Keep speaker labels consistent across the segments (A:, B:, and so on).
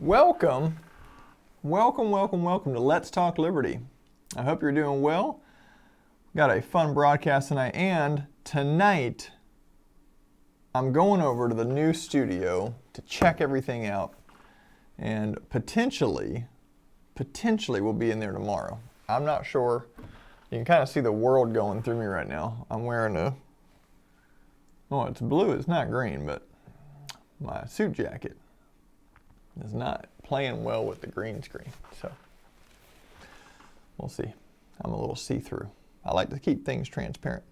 A: Welcome to Let's Talk Liberty. I hope you're doing well. Got a fun broadcast tonight, and tonight I'm going over to the new studio to check everything out, and potentially we'll be in there tomorrow. I'm not sure. You can kind of see the world going through me right now. I'm wearing it's blue, it's not green, but my suit jacket is not playing well with the green screen, so we'll see. I'm a little see-through. I like to keep things transparent.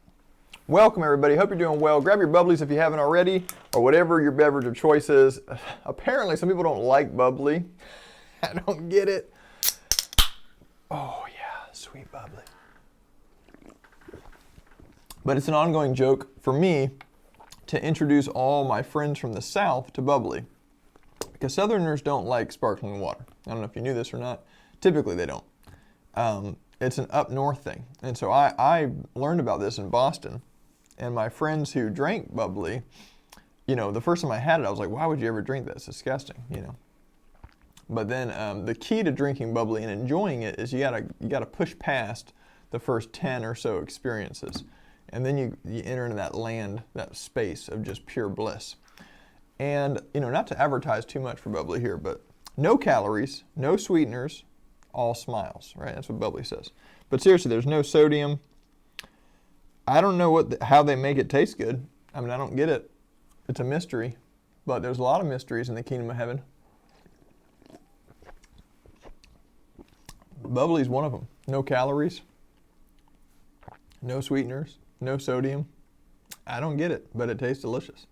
A: Welcome, everybody. Hope you're doing well. Grab your bubblies if you haven't already, or whatever your beverage of choice is. Apparently, some people don't like bubbly. I don't get it. Oh, yeah, sweet bubbly. But it's an ongoing joke for me to introduce all my friends from the South to bubbly, because Southerners don't like sparkling water. I don't know if you knew this or not. Typically, they don't. It's an up north thing. And so I learned about this in Boston, and my friends who drank bubbly, the first time I had it, I was like, why would you ever drink that? It's disgusting, But then the key to drinking bubbly and enjoying it is you gotta push past the first 10 or so experiences. And then you enter into that land, that space of just pure bliss. And, not to advertise too much for bubbly here, but no calories, no sweeteners, all smiles, right? That's what bubbly says. But seriously, there's no sodium. I don't know how they make it taste good. I mean, I don't get it. It's a mystery. But there's a lot of mysteries in the kingdom of heaven. Bubbly's one of them. No calories, no sweeteners, no sodium. I don't get it, but it tastes delicious.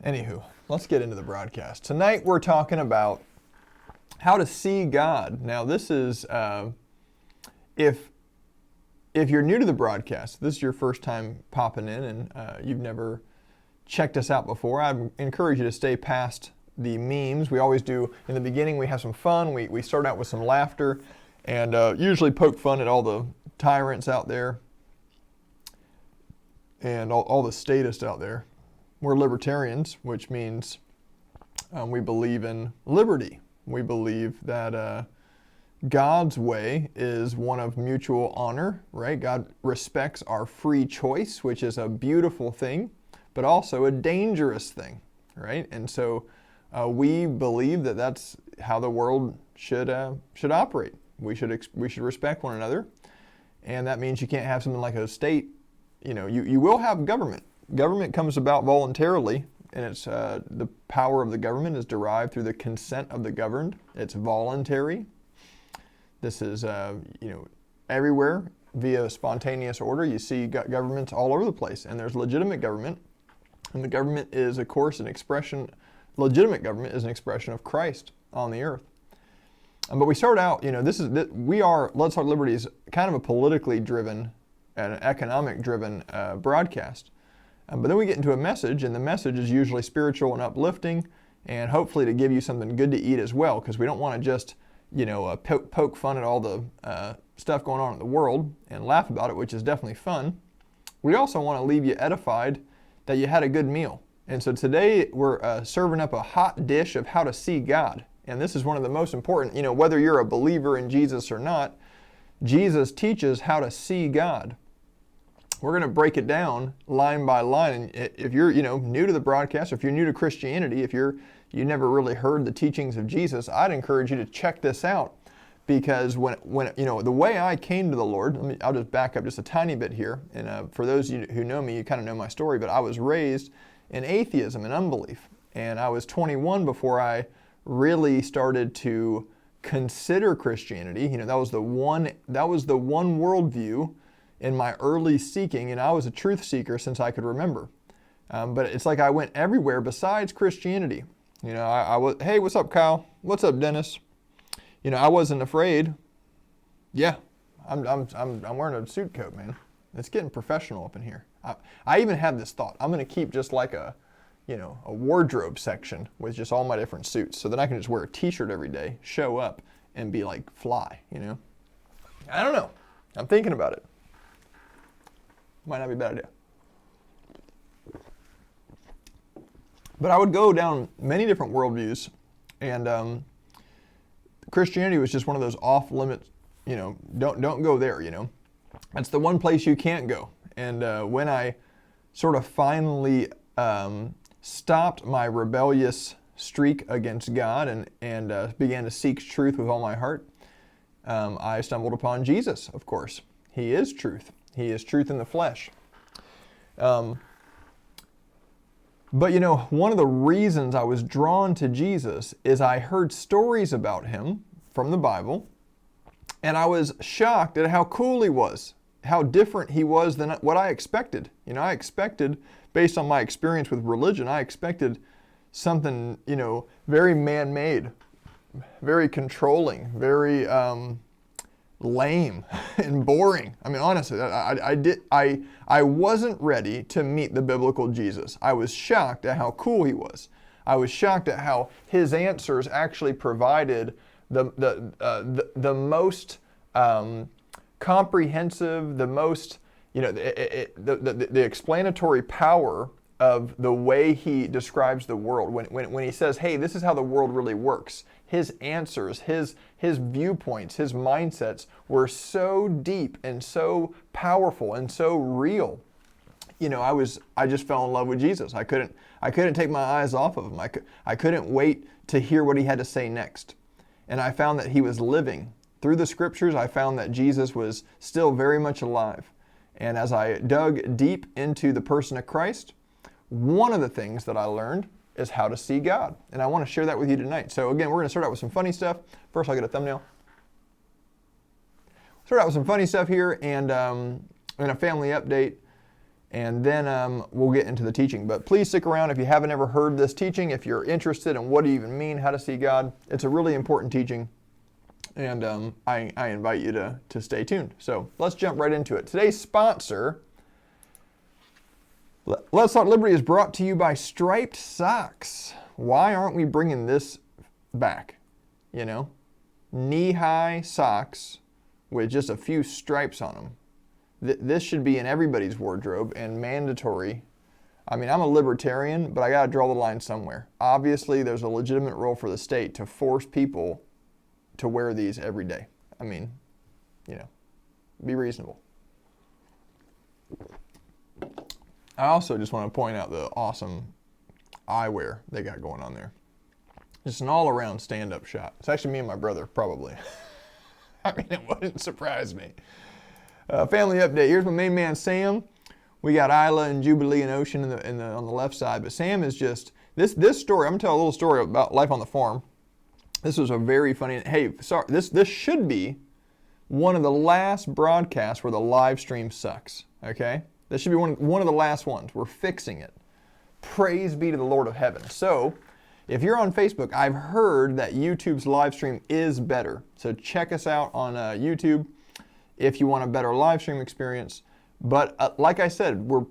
A: Anywho, let's get into the broadcast. Tonight we're talking about how to see God. Now this is, if you're new to the broadcast, this is your first time popping in and you've never checked us out before, I'd encourage you to stay past the memes. We always do, in the beginning we have some fun, we start out with some laughter, and usually poke fun at all the tyrants out there and all the statists out there. We're libertarians, which means we believe in liberty. We believe that God's way is one of mutual honor, right? God respects our free choice, which is a beautiful thing, but also a dangerous thing, right? And so we believe that that's how the world should operate. We should respect one another, and that means you can't have something like a state. You will have government. Government comes about voluntarily, and it's the power of the government is derived through the consent of the governed. It's voluntary. This is everywhere via spontaneous order. You see governments all over the place, and there's legitimate government, and the government is, of course, legitimate government is an expression of Christ on the earth. But we start out, Let's Talk Liberty is kind of a politically driven and an economic driven broadcast. But then we get into a message, and the message is usually spiritual and uplifting, and hopefully to give you something good to eat as well, because we don't want to just, poke fun at all the stuff going on in the world and laugh about it, which is definitely fun. We also want to leave you edified that you had a good meal. And so today we're serving up a hot dish of how to see God. And this is one of the most important, whether you're a believer in Jesus or not, Jesus teaches how to see God. We're going to break it down line by line. And if you're, new to the broadcast, if you're new to Christianity, if you never really heard the teachings of Jesus, I'd encourage you to check this out, because when the way I came to the Lord, I'll just back up just a tiny bit here. And for those of you who know me, you kind of know my story, but I was raised in atheism and unbelief. And I was 21 before I really started to consider Christianity. That was the one worldview in my early seeking, and I was a truth seeker since I could remember. But it's like I went everywhere besides Christianity. I was, hey, what's up, Kyle? What's up, Dennis? I wasn't afraid. Yeah, I'm wearing a suit coat, man. It's getting professional up in here. I even had this thought. I'm going to keep just like a wardrobe section with just all my different suits, so that I can just wear a t-shirt every day, show up, and be like fly, I don't know. I'm thinking about it. Might not be a bad idea. But I would go down many different worldviews, and Christianity was just one of those off limits. Don't go there. That's the one place you can't go. And when I sort of finally stopped my rebellious streak against God and began to seek truth with all my heart, I stumbled upon Jesus, of course. He is truth. He is truth in the flesh. But one of the reasons I was drawn to Jesus is I heard stories about him from the Bible, and I was shocked at how cool he was, how different he was than what I expected. I expected, based on my experience with religion, I expected something, very man-made, very controlling, very lame and boring. I mean, honestly, I wasn't ready to meet the biblical Jesus. I was shocked at how cool he was. I was shocked at how his answers actually provided the most comprehensive, the most, the explanatory power of the way he describes the world. When he says, hey, this is how the world really works, his answers, his viewpoints, his mindsets were so deep and so powerful and so real. I just fell in love with Jesus. I couldn't take my eyes off of him. I couldn't wait to hear what he had to say next. And I found that he was living. Through the scriptures, I found that Jesus was still very much alive. And as I dug deep into the person of Christ, one of the things that I learned is how to see God. And I want to share that with you tonight. So again, we're going to start out with some funny stuff. First, I'll get a thumbnail. Start out with some funny stuff here and a family update. And then we'll get into the teaching. But please stick around if you haven't ever heard this teaching. If you're interested in what do you even mean, how to see God, it's a really important teaching. And I invite you to stay tuned. So let's jump right into it. Today's sponsor, Let's Talk Liberty, is brought to you by striped socks. Why aren't we bringing this back? Knee-high socks with just a few stripes on them. This should be in everybody's wardrobe and mandatory. I mean, I'm a libertarian, but I got to draw the line somewhere. Obviously, there's a legitimate role for the state to force people to wear these every day. I mean, be reasonable. I also just want to point out the awesome eyewear they got going on there. Just an all-around stand-up shot. It's actually me and my brother, probably. I mean, it wouldn't surprise me. Family update. Here's my main man, Sam. We got Isla and Jubilee and Ocean on the left side, but Sam is just this story. I'm gonna tell a little story about life on the farm. This was a very funny. Hey, sorry. This should be one of the last broadcasts where the live stream sucks. Okay. This should be one of the last ones. We're fixing it. Praise be to the Lord of heaven. So, if you're on Facebook, I've heard that YouTube's live stream is better. So check us out on YouTube if you want a better live stream experience. But like I said, we're,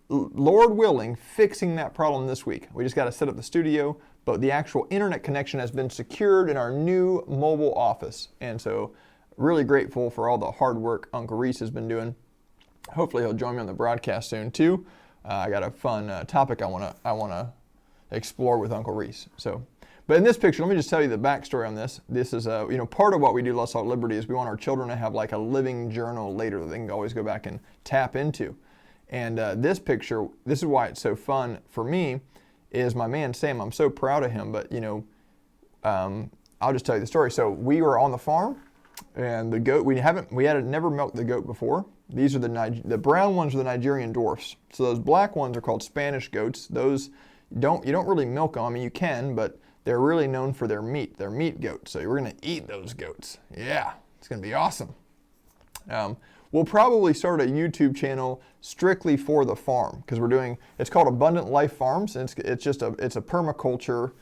A: Lord willing, fixing that problem this week. We just got to set up the studio, but the actual internet connection has been secured in our new mobile office. And so really grateful for all the hard work Uncle Reese has been doing. Hopefully he'll join me on the broadcast soon too. I got a fun topic I wanna explore with Uncle Reese. So, but in this picture, let me just tell you the backstory on this. This is part of what we do, Let's Talk Liberty, is we want our children to have like a living journal later that they can always go back and tap into. And this picture, this is why it's so fun for me, is my man Sam. I'm so proud of him. But I'll just tell you the story. So we were on the farm, and the goat we had never milked the goat before. These are the brown ones are the Nigerian dwarfs. So those black ones are called Spanish goats. Those you don't really milk them. I mean, you can, but they're really known for their meat. They're meat goats. So we're gonna eat those goats. Yeah, it's gonna be awesome. We'll probably start a YouTube channel strictly for the farm because it's called Abundant Life Farms, and it's a permaculture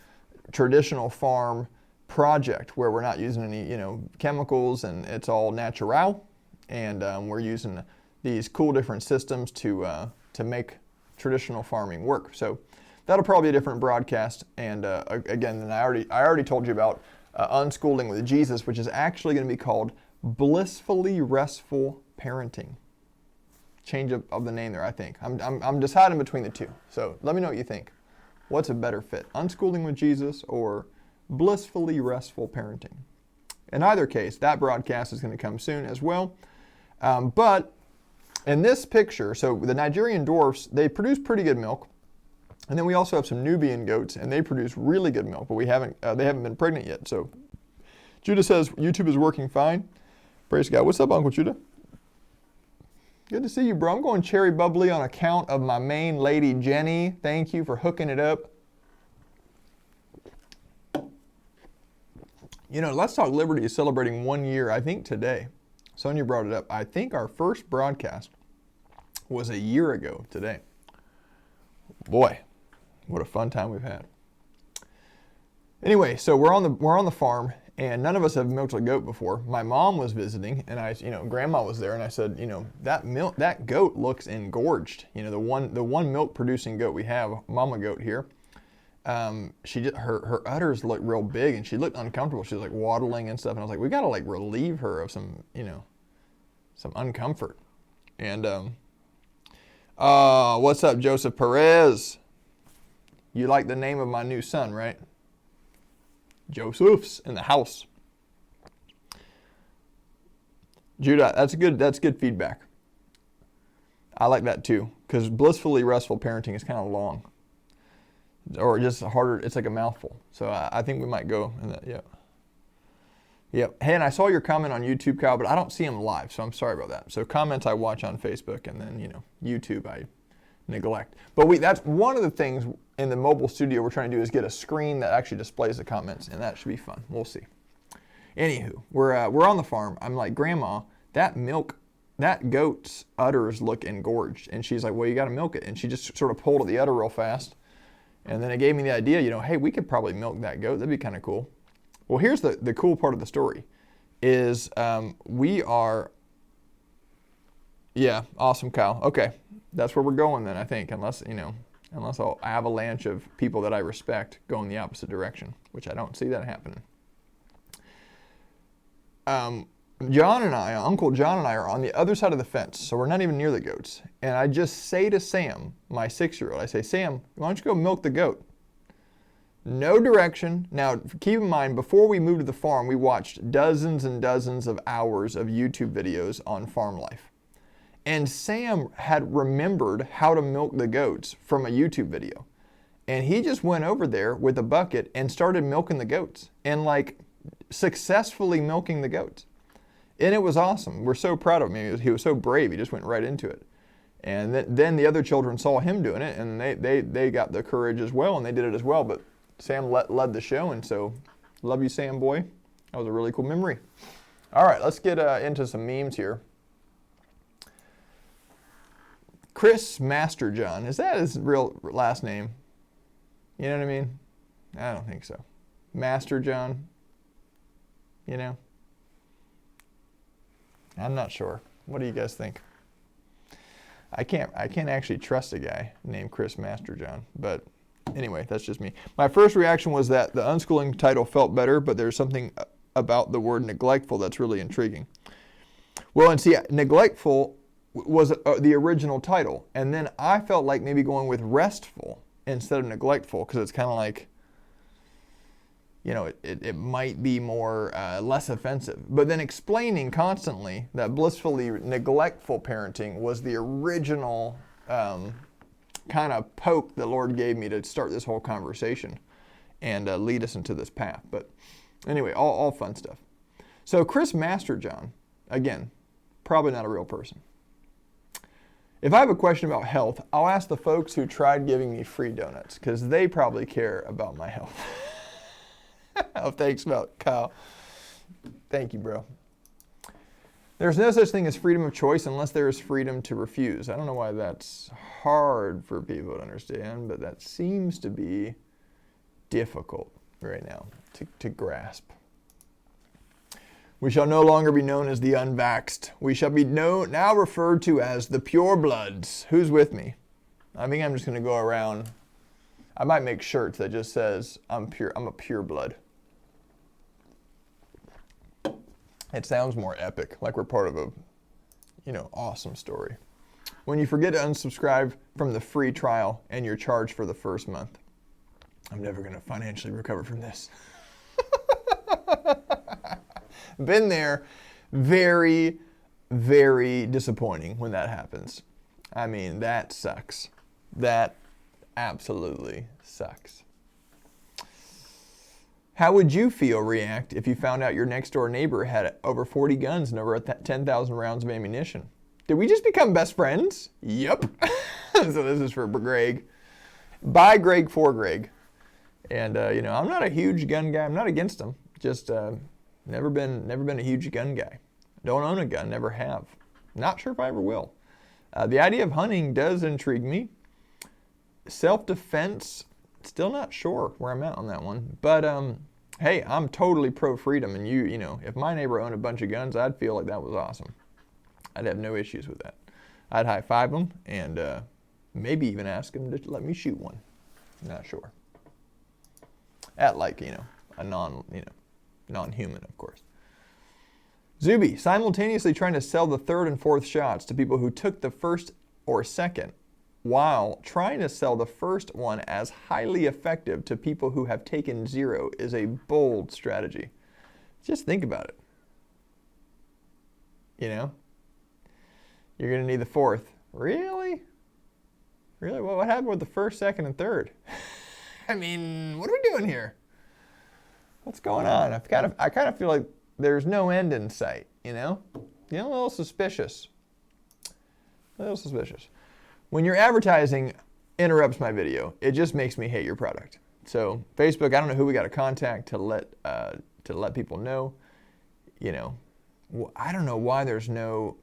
A: traditional farm project where we're not using any chemicals, and it's all natural. And we're using these cool different systems to make traditional farming work. So that'll probably be a different broadcast. And again, I already told you about Unschooling with Jesus, which is actually going to be called Blissfully Restful Parenting. Change of the name there, I think. I'm deciding between the two. So let me know what you think. What's a better fit? Unschooling with Jesus or blissfully restful parenting? In either case, that broadcast is going to come soon as well. But in this picture, so the Nigerian dwarfs, they produce pretty good milk. And then we also have some Nubian goats, and they produce really good milk, but they haven't been pregnant yet. So Judah says YouTube is working fine. Praise God. What's up, Uncle Judah? Good to see you, bro. I'm going cherry bubbly on account of my main lady, Jenny. Thank you for hooking it up. You know, Let's Talk Liberty is celebrating 1 year, I think today. Sonia brought it up. I think our first broadcast was a year ago today. Boy, what a fun time we've had. Anyway, so we're on the farm, and none of us have milked a goat before. My mom was visiting, and Grandma was there, and I said, that goat looks engorged. The one milk producing goat we have, mama goat here. Her udders looked real big, and she looked uncomfortable. She was like waddling and stuff, and I was like, we gotta like relieve her of some uncomfort. And what's up, Joseph Perez? You like the name of my new son, right? Joseph's in the house. Judah, that's good feedback. I like that too, because blissfully restful parenting is kind of long. Or just harder, it's like a mouthful. So I think we might go in that, yeah. Yep. Hey, and I saw your comment on YouTube, Kyle, but I don't see them live, so I'm sorry about that. So comments I watch on Facebook, and then, YouTube I neglect. But that's one of the things in the mobile studio we're trying to do is get a screen that actually displays the comments, and that should be fun. We'll see. Anywho, we're on the farm. I'm like, Grandma, that goat's udders look engorged. And she's like, well, you got to milk it. And she just sort of pulled at the udder real fast. And then it gave me the idea, hey, we could probably milk that goat. That'd be kind of cool. Well, here's the cool part of the story is we are, yeah, awesome, Kyle. Okay, that's where we're going then, I think, unless an avalanche of people that I respect go in the opposite direction, which I don't see that happening. Uncle John and I are on the other side of the fence, so we're not even near the goats. And I just say to Sam, my 6-year-old, I say, Sam, why don't you go milk the goat? No direction. Now, keep in mind, before we moved to the farm, we watched dozens and dozens of hours of YouTube videos on farm life. And Sam had remembered how to milk the goats from a YouTube video. And he just went over there with a bucket and started milking the goats and successfully milking the goats. And it was awesome. We're so proud of him. He was so brave. He just went right into it. And then the other children saw him doing it, and they got the courage as well, and they did it as well. But Sam led the show, and so love you, Sam boy. That was a really cool memory. All right, let's get into some memes here. Chris Masterjohn, is that his real last name? You know what I mean? I don't think so. Masterjohn, I'm not sure. What do you guys think? I can't actually trust a guy named Chris Masterjohn, but anyway, that's just me. My first reaction was that the unschooling title felt better, but there's something about the word neglectful that's really intriguing. Well, and see, neglectful was the original title, and then I felt like maybe going with restful instead of neglectful, because it's kind of like, it might be more less offensive. But then explaining constantly that blissfully neglectful parenting was the original kind of poke the Lord gave me to start this whole conversation and lead us into this path. But anyway, all fun stuff. So Chris Masterjohn, again, probably not a real person. If I have a question about health, I'll ask the folks who tried giving me free donuts, because they probably care about my health. Oh, thanks, Kyle. Thank you, bro. There's no such thing as freedom of choice unless there is freedom to refuse. I don't know why that's hard for people to understand, but that seems to be difficult right now to grasp. We shall no longer be known as the unvaxxed. We shall be now referred to as the purebloods. Who's with me? I think I'm just going to go around. I might make shirts that just says, I'm a pure blood. It sounds more epic, like we're part of a, awesome story. When you forget to unsubscribe from the free trial and you're charged for the first month. I'm never going to financially recover from this. Been there. Very, very disappointing when that happens. I mean, that sucks. That absolutely sucks. How would you react if you found out your next door neighbor had over 40 guns and over 10,000 rounds of ammunition? Did we just become best friends? Yep. So this is for Greg. By Greg, for Greg. And, I'm not a huge gun guy. I'm not against them. Just never been a huge gun guy. Don't own a gun, never have. Not sure if I ever will. The idea of hunting does intrigue me. Self-defense, still not sure where I'm at on that one. But, hey, I'm totally pro-freedom. And if my neighbor owned a bunch of guns, I'd feel like that was awesome. I'd have no issues with that. I'd high-five them and maybe even ask them to let me shoot one. Not sure. At a non-human, of course. Zuby, simultaneously trying to sell the third and fourth shots to people who took the first or second, while trying to sell the first one as highly effective to people who have taken zero is a bold strategy. Just think about it. You're going to need the fourth. Really? Really? Well, what happened with the first, second, and third? I mean, what are we doing here? What's going on? I kind of feel like there's no end in sight, a little suspicious. A little suspicious. When your advertising interrupts my video, it just makes me hate your product. So Facebook, I don't know who we got to contact to let people know. I don't know why there's no.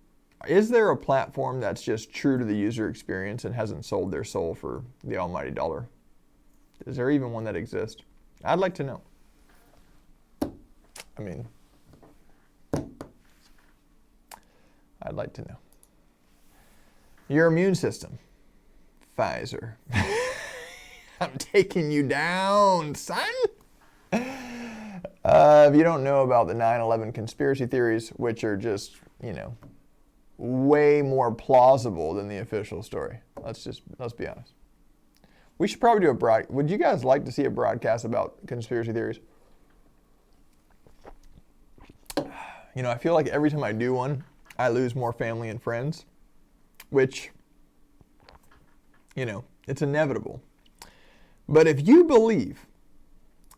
A: Is there a platform that's just true to the user experience and hasn't sold their soul for the almighty dollar? Is there even one that exists? I'd like to know. I mean, I'd like to know. Your immune system. Pfizer. I'm taking you down, son. If you don't know about the 9/11 conspiracy theories, which are just, way more plausible than the official story. Let's be honest. We should probably do would you guys like to see a broadcast about conspiracy theories? I feel like every time I do one, I lose more family and friends, which, it's inevitable. But if you believe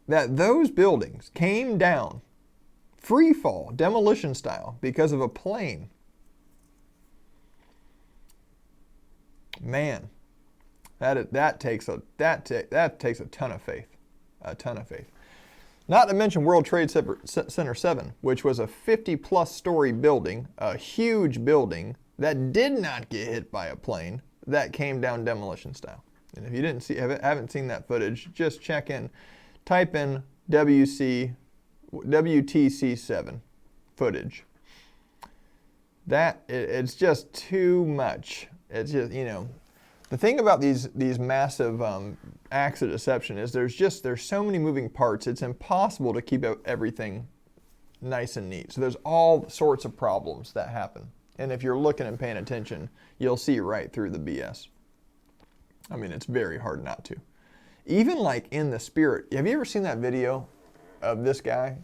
A: that those buildings came down, free fall, demolition style, because of a plane, man, that takes a ton of faith, Not to mention World Trade Center 7, which was a 50-plus story building, a huge building that did not get hit by a plane, that came down demolition style. And if you haven't seen that footage, just check in, type in WTC7 footage. It's just too much. It's just, the thing about these massive acts of deception is there's so many moving parts, it's impossible to keep everything nice and neat. So there's all sorts of problems that happen. And if you're looking and paying attention, you'll see right through the BS. I mean, it's very hard not to. Even like in the spirit, have you ever seen that video of this guy,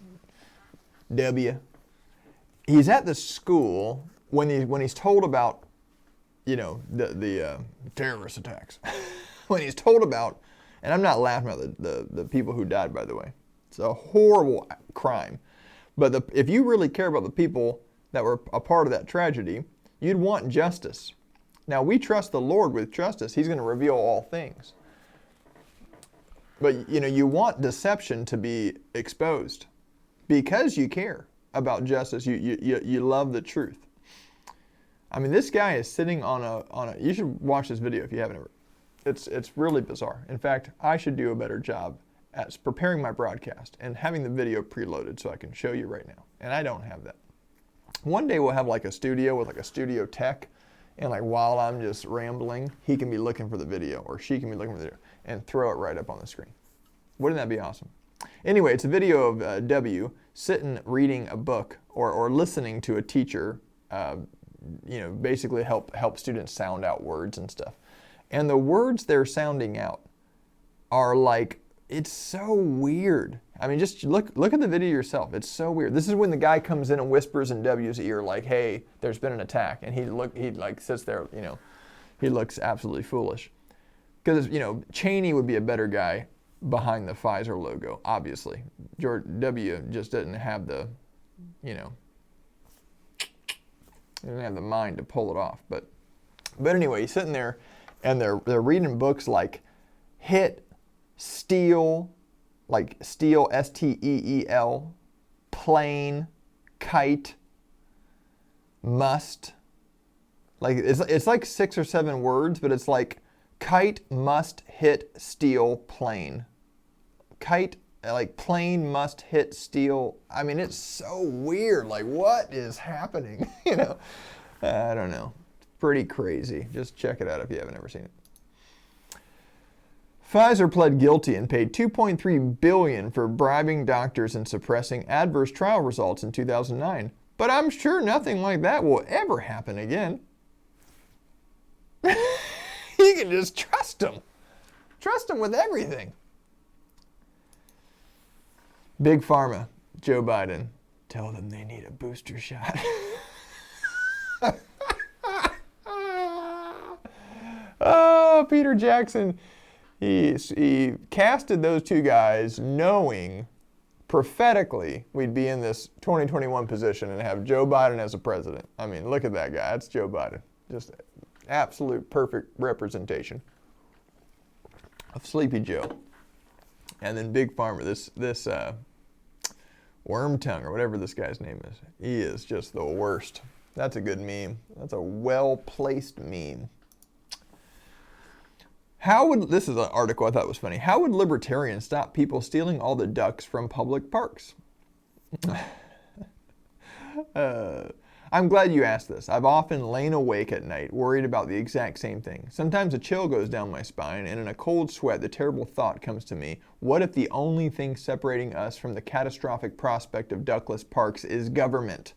A: W? He's at the school when he's told about, the terrorist attacks. When he's told about, and I'm not laughing at the people who died, by the way. It's a horrible crime. But if you really care about the people that were a part of that tragedy, you'd want justice. Now, we trust the Lord with justice. He's going to reveal all things. But, you want deception to be exposed because you care about justice. You love the truth. I mean, this guy is sitting on a. You should watch this video if you haven't ever. It's really bizarre. In fact, I should do a better job at preparing my broadcast and having the video preloaded so I can show you right now. And I don't have that. One day we'll have like a studio with like a studio tech, and like while I'm just rambling, he can be looking for the video or she can be looking for the video and throw it right up on the screen. Wouldn't that be awesome? Anyway, it's a video of W sitting reading a book or listening to a teacher, basically help students sound out words and stuff. And the words they're sounding out are like It's so weird. I mean, just look at the video yourself. It's so weird. This is when the guy comes in and whispers in W's ear like, "Hey, there's been an attack," and he like sits there, you know, he looks absolutely foolish. Because, you know, Cheney would be a better guy behind the Pfizer logo, obviously. George W. just didn't have the, you know, he didn't have the mind to pull it off. But anyway, he's sitting there, and they're reading books like Hit, Steal, like Steel, Steel, Plane, Kite, Must. Like it's like 6 or 7 words, but it's like kite, must, hit, steal, plane. Kite, like plane, must, hit, steal. I mean, it's so weird. Like, what is happening? You know, I don't know. It's pretty crazy. Just check it out if you haven't ever seen it. Pfizer pled guilty and paid $2.3 billion for bribing doctors and suppressing adverse trial results in 2009. But I'm sure nothing like that will ever happen again. You can just trust them. Trust them with everything. Big Pharma, Joe Biden, tell them they need a booster shot. Oh, Peter Jackson, he casted those two guys knowing prophetically we'd be in this 2021 position and have Joe Biden as a president. I mean, look at that guy. That's Joe Biden. Just absolute perfect representation of Sleepy Joe. And then Big Pharma, this Worm Tongue or whatever this guy's name is. He is just the worst. That's a good meme. That's a well-placed meme. This is an article I thought was funny. How would libertarians stop people stealing all the ducks from public parks? I'm glad you asked this. I've often lain awake at night, worried about the exact same thing. Sometimes a chill goes down my spine, and in a cold sweat, the terrible thought comes to me, what if the only thing separating us from the catastrophic prospect of duckless parks is government?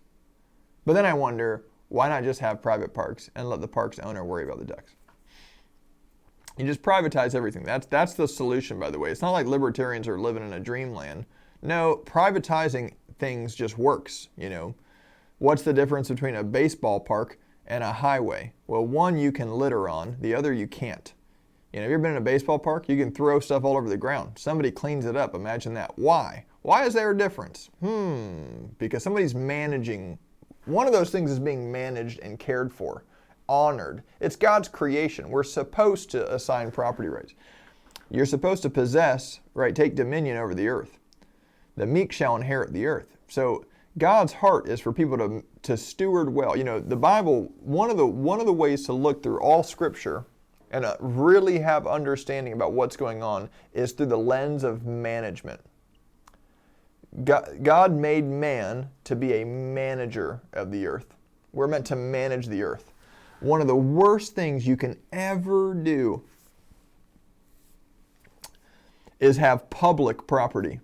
A: But then I wonder, why not just have private parks and let the park's owner worry about the ducks? You just privatize everything. That's the solution, by the way. It's not like libertarians are living in a dreamland. No, privatizing things just works, you know. What's the difference between a baseball park and a highway? Well, one you can litter on, the other you can't. You know, have you ever been in a baseball park? You can throw stuff all over the ground. Somebody cleans it up. Imagine that. Why? Why is there a difference? Because somebody's managing. One of those things is being managed and cared for, honored. It's God's creation. We're supposed to assign property rights. You're supposed to possess, right, take dominion over the earth. The meek shall inherit the earth. So God's heart is for people to steward well. You know, the Bible, one of the ways to look through all Scripture and really have understanding about what's going on is through the lens of management. God made man to be a manager of the earth. We're meant to manage the earth. One of the worst things you can ever do is have public property.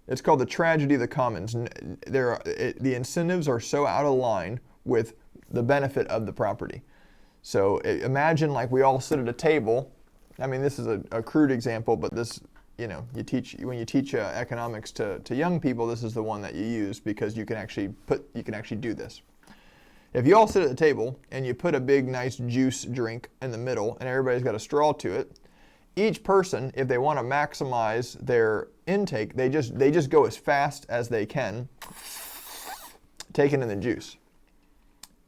A: It's called the tragedy of the commons. The incentives are so out of line with the benefit of the property. So imagine like we all sit at a table. I mean, this is a crude example, but this, you know, when you teach economics to young people, this is the one that you use because you can actually do this. If you all sit at the table and you put a big nice juice drink in the middle and everybody's got a straw to it, each person, if they want to maximize their intake, they just go as fast as they can, taking in the juice.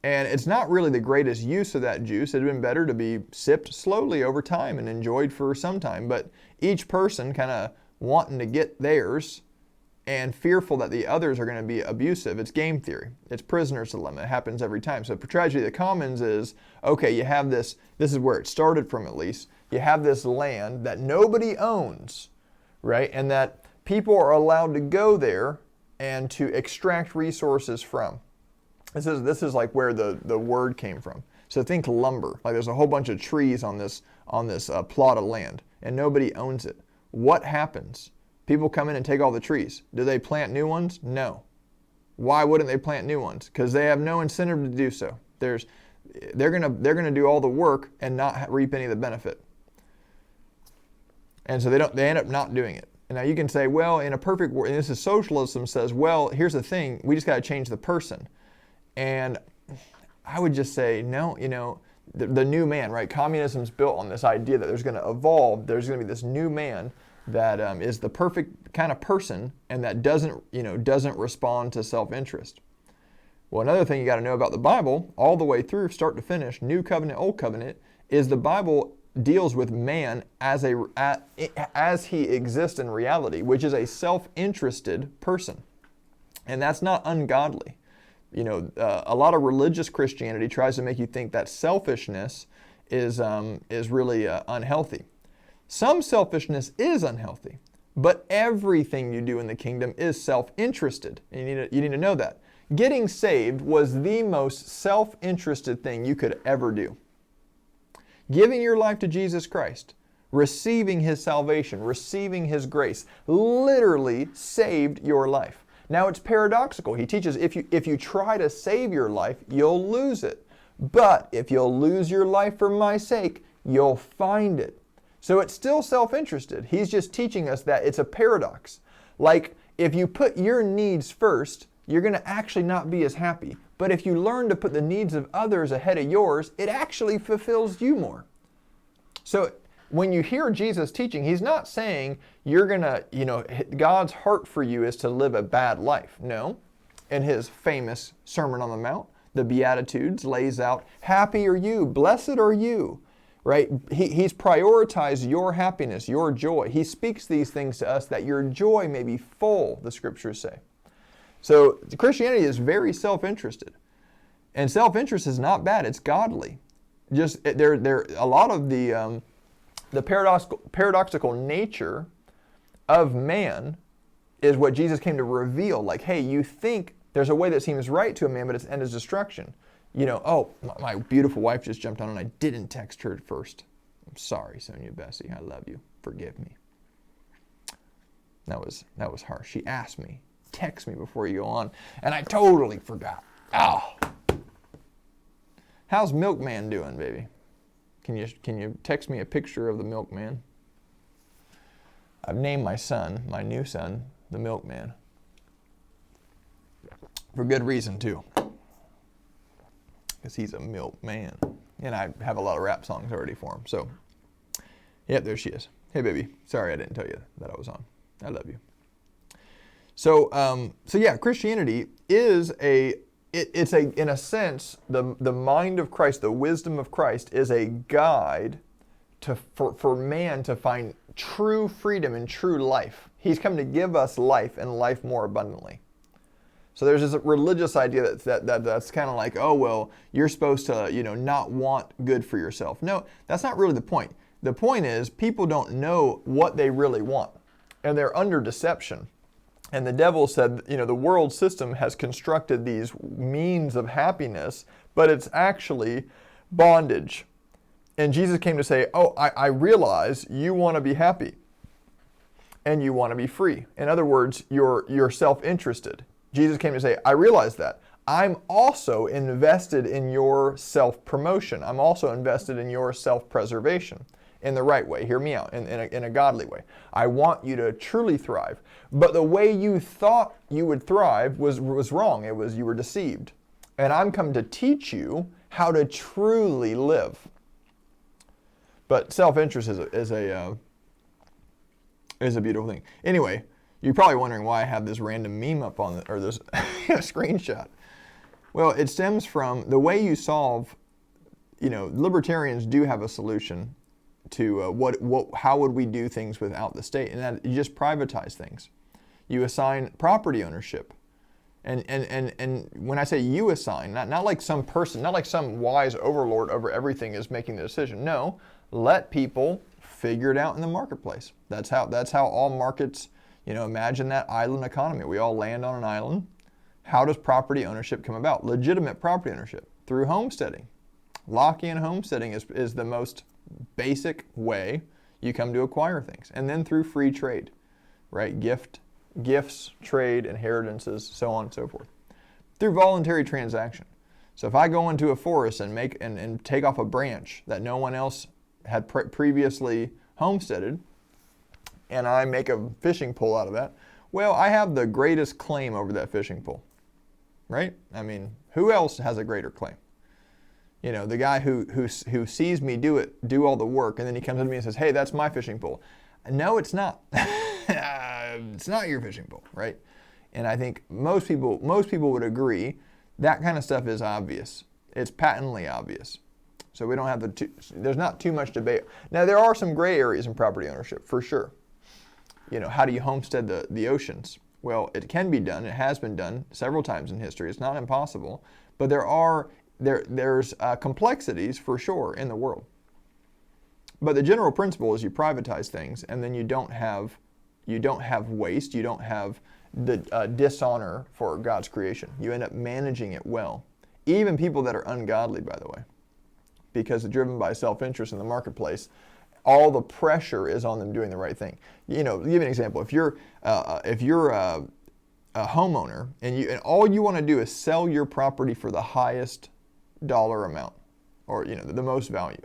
A: And it's not really the greatest use of that juice. It'd been better to be sipped slowly over time and enjoyed for some time. But each person kind of wanting to get theirs and fearful that the others are going to be abusive. It's game theory. It's prisoner's dilemma. It happens every time. So tragedy of the commons is, okay, you have this is where it started from at least. You have this land that nobody owns, right? And that people are allowed to go there and to extract resources from. This is like where the word came from. So think lumber. Like there's a whole bunch of trees on this plot of land and nobody owns it. What happens? People come in and take all the trees. Do they plant new ones? No. Why wouldn't they plant new ones? Because they have no incentive to do so. They're gonna do all the work and not reap any of the benefit. And so they end up not doing it. And now you can say, well, in a perfect world, and this is socialism says, well, here's the thing, we just got to change the person. And I would just say, no, the new man, right? Communism's built on this idea that there's going to evolve, there's going to be this new man that is the perfect kind of person and that doesn't respond to self-interest. Well, another thing you got to know about the Bible, all the way through, start to finish, New Covenant, Old Covenant, is the Bible deals with man as he exists in reality, which is a self-interested person. And that's not ungodly. A lot of religious Christianity tries to make you think that selfishness is really unhealthy. Some selfishness is unhealthy, but everything you do in the kingdom is self-interested. And you need to know that. Getting saved was the most self-interested thing you could ever do. Giving your life to Jesus Christ, receiving His salvation, receiving His grace, literally saved your life. Now it's paradoxical. He teaches if you try to save your life, you'll lose it. But if you'll lose your life for my sake, you'll find it. So it's still self-interested. He's just teaching us that it's a paradox. Like if you put your needs first, you're going to actually not be as happy. But if you learn to put the needs of others ahead of yours, it actually fulfills you more. So when you hear Jesus teaching, He's not saying you're going to, God's heart for you is to live a bad life. No. In His famous Sermon on the Mount, the Beatitudes lays out, happy are you, blessed are you, right? He's prioritized your happiness, your joy. He speaks these things to us that your joy may be full, the Scriptures say. So Christianity is very self-interested. And self-interest is not bad, it's godly. Just there a lot of the paradoxical nature of man is what Jesus came to reveal. Like, hey, you think there's a way that seems right to a man, but its end is destruction. My beautiful wife just jumped on and I didn't text her first. I'm sorry, Sonia Bessey. I love you. Forgive me. That was harsh. She asked me, text me before you go on, and I totally forgot. Oh. How's Milkman doing, baby? Can you text me a picture of the Milkman? I've named my son, my new son, the Milkman. For good reason, too. Because he's a milkman. And I have a lot of rap songs already for him. So, yep, there she is. Hey, baby. Sorry I didn't tell you that I was on. I love you. So yeah, Christianity is in a sense, the mind of Christ, the wisdom of Christ is a guide for man to find true freedom and true life. He's come to give us life and life more abundantly. So there's this religious idea that's kind of like, oh, well, you're supposed to, not want good for yourself. No, that's not really the point. The point is people don't know what they really want, and they're under deception. And the devil said, the world system has constructed these means of happiness, but it's actually bondage. And Jesus came to say, oh, I realize you want to be happy and you want to be free. In other words, you're self-interested. Jesus came to say, I realize that. I'm also invested in your self-promotion. I'm also invested in your self-preservation in the right way. Hear me out, in a godly way. I want you to truly thrive. But the way you thought you would thrive was wrong. You were deceived. And I'm come to teach you how to truly live. But self-interest is a beautiful thing. Anyway, you're probably wondering why I have this random meme up on or this screenshot. Well, it stems from the way you solve. Libertarians do have a solution to how would we do things without the state, and that you just privatize things. You assign property ownership. And when I say you assign, not like some person, not like some wise overlord over everything is making the decision. No, let people figure it out in the marketplace. That's how all markets, imagine that island economy. We all land on an island. How does property ownership come about? Legitimate property ownership through homesteading. Locking homesteading is the most basic way you come to acquire things. And then through free trade, right? Gifts, trade, inheritances, so on and so forth. Through voluntary transaction. So if I go into a forest and and take off a branch that no one else had previously homesteaded, and I make a fishing pole out of that, well, I have the greatest claim over that fishing pole, right? I mean, who else has a greater claim? You know, the guy who sees me do all the work, and then he comes to me and says, hey, that's my fishing pole. No, it's not. It's not your fishing pole, right? And I think most people would agree that kind of stuff is obvious. It's patently obvious. So we don't have there's not too much debate. Now, there are some gray areas in property ownership, for sure. You know, how do you homestead the oceans? Well, it can be done. It has been done several times in history. It's not impossible. But there's complexities, for sure, in the world. But the general principle is you privatize things, and then you don't have waste. You don't have the dishonor for God's creation. You end up managing it well. Even people that are ungodly, by the way, because they're driven by self-interest in the marketplace, all the pressure is on them doing the right thing. You know, give you an example. If you're a homeowner and all you want to do is sell your property for the highest dollar amount, or the most value,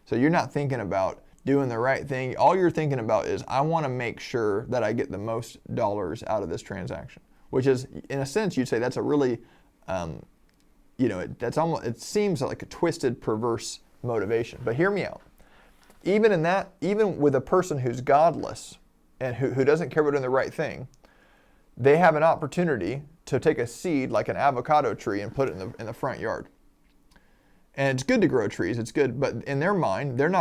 A: so you're not thinking about doing the right thing. All you're thinking about is, I want to make sure that I get the most dollars out of this transaction, which is, in a sense, you'd say that's a really, it seems like a twisted, perverse motivation. But hear me out. Even with a person who's godless and who doesn't care about doing the right thing, they have an opportunity to take a seed like an avocado tree and put it in the front yard. And it's good to grow trees. It's good, but in their mind, that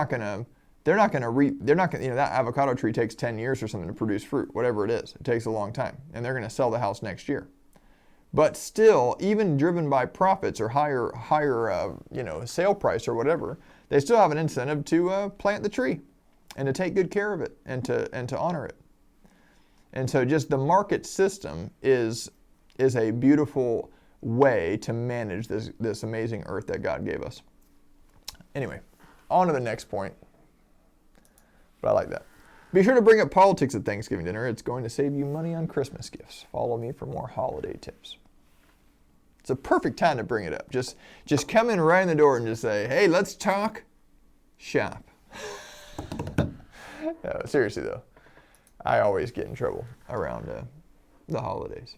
A: avocado tree takes 10 years or something to produce fruit, whatever it is. It takes a long time, and they're going to sell the house next year. But still, even driven by profits or higher sale price or whatever, they still have an incentive to plant the tree and to take good care of it and to honor it. And so just the market system is a beautiful way to manage this amazing earth that God gave us. Anyway, on to the next point. But I like that. Be sure to bring up politics at Thanksgiving dinner. It's going to save you money on Christmas gifts. Follow me for more holiday tips. It's a perfect time to bring it up. Just come in right in the door and just say, hey, let's talk shop. No, seriously though, I always get in trouble around the holidays.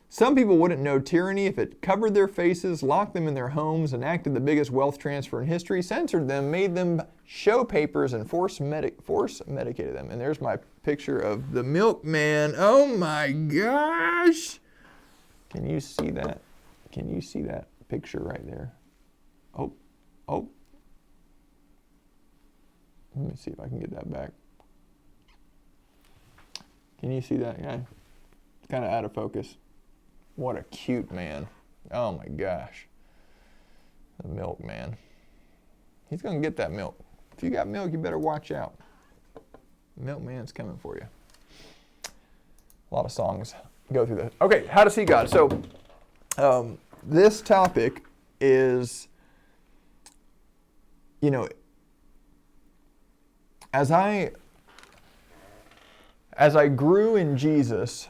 A: Some people wouldn't know tyranny if it covered their faces, locked them in their homes, enacted the biggest wealth transfer in history, censored them, made them show papers, and force medicated them. And there's my picture of the milkman. Oh my gosh! Can you see that? Can you see that picture right there? Oh. Let me see if I can get that back. Can you see that guy? Kind of out of focus. What a cute man. Oh my gosh. The milkman. He's going to get that milk. If you got milk, you better watch out. The milkman's coming for you. A lot of songs go through this. Okay, how to see God. So this topic is, as I grew in Jesus,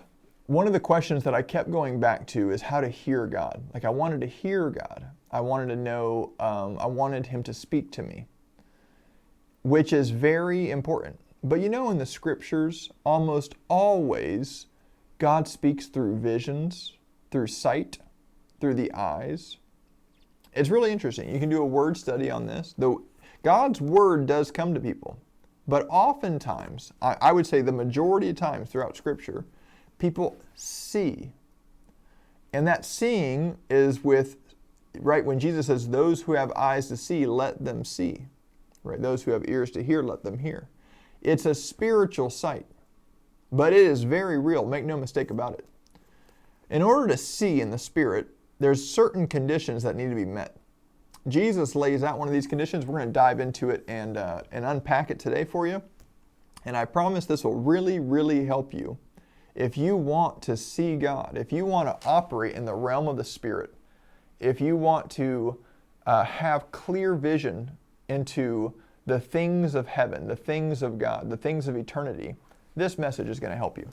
A: one of the questions that I kept going back to is how to hear God. Like, I wanted to hear God. I wanted to know, I wanted Him to speak to me, which is very important. But in the scriptures, almost always, God speaks through visions, through sight, through the eyes. It's really interesting. You can do a word study on this. Though God's word does come to people. But oftentimes, I would say the majority of times throughout Scripture, people see. And that seeing is right, when Jesus says, those who have eyes to see, let them see. Right? Those who have ears to hear, let them hear. It's a spiritual sight. But it is very real. Make no mistake about it. In order to see in the Spirit, there's certain conditions that need to be met. Jesus lays out one of these conditions. We're going to dive into it and unpack it today for you. And I promise this will really, really help you if you want to see God, if you want to operate in the realm of the Spirit, if you want to have clear vision into the things of heaven, the things of God, the things of eternity, this message is going to help you.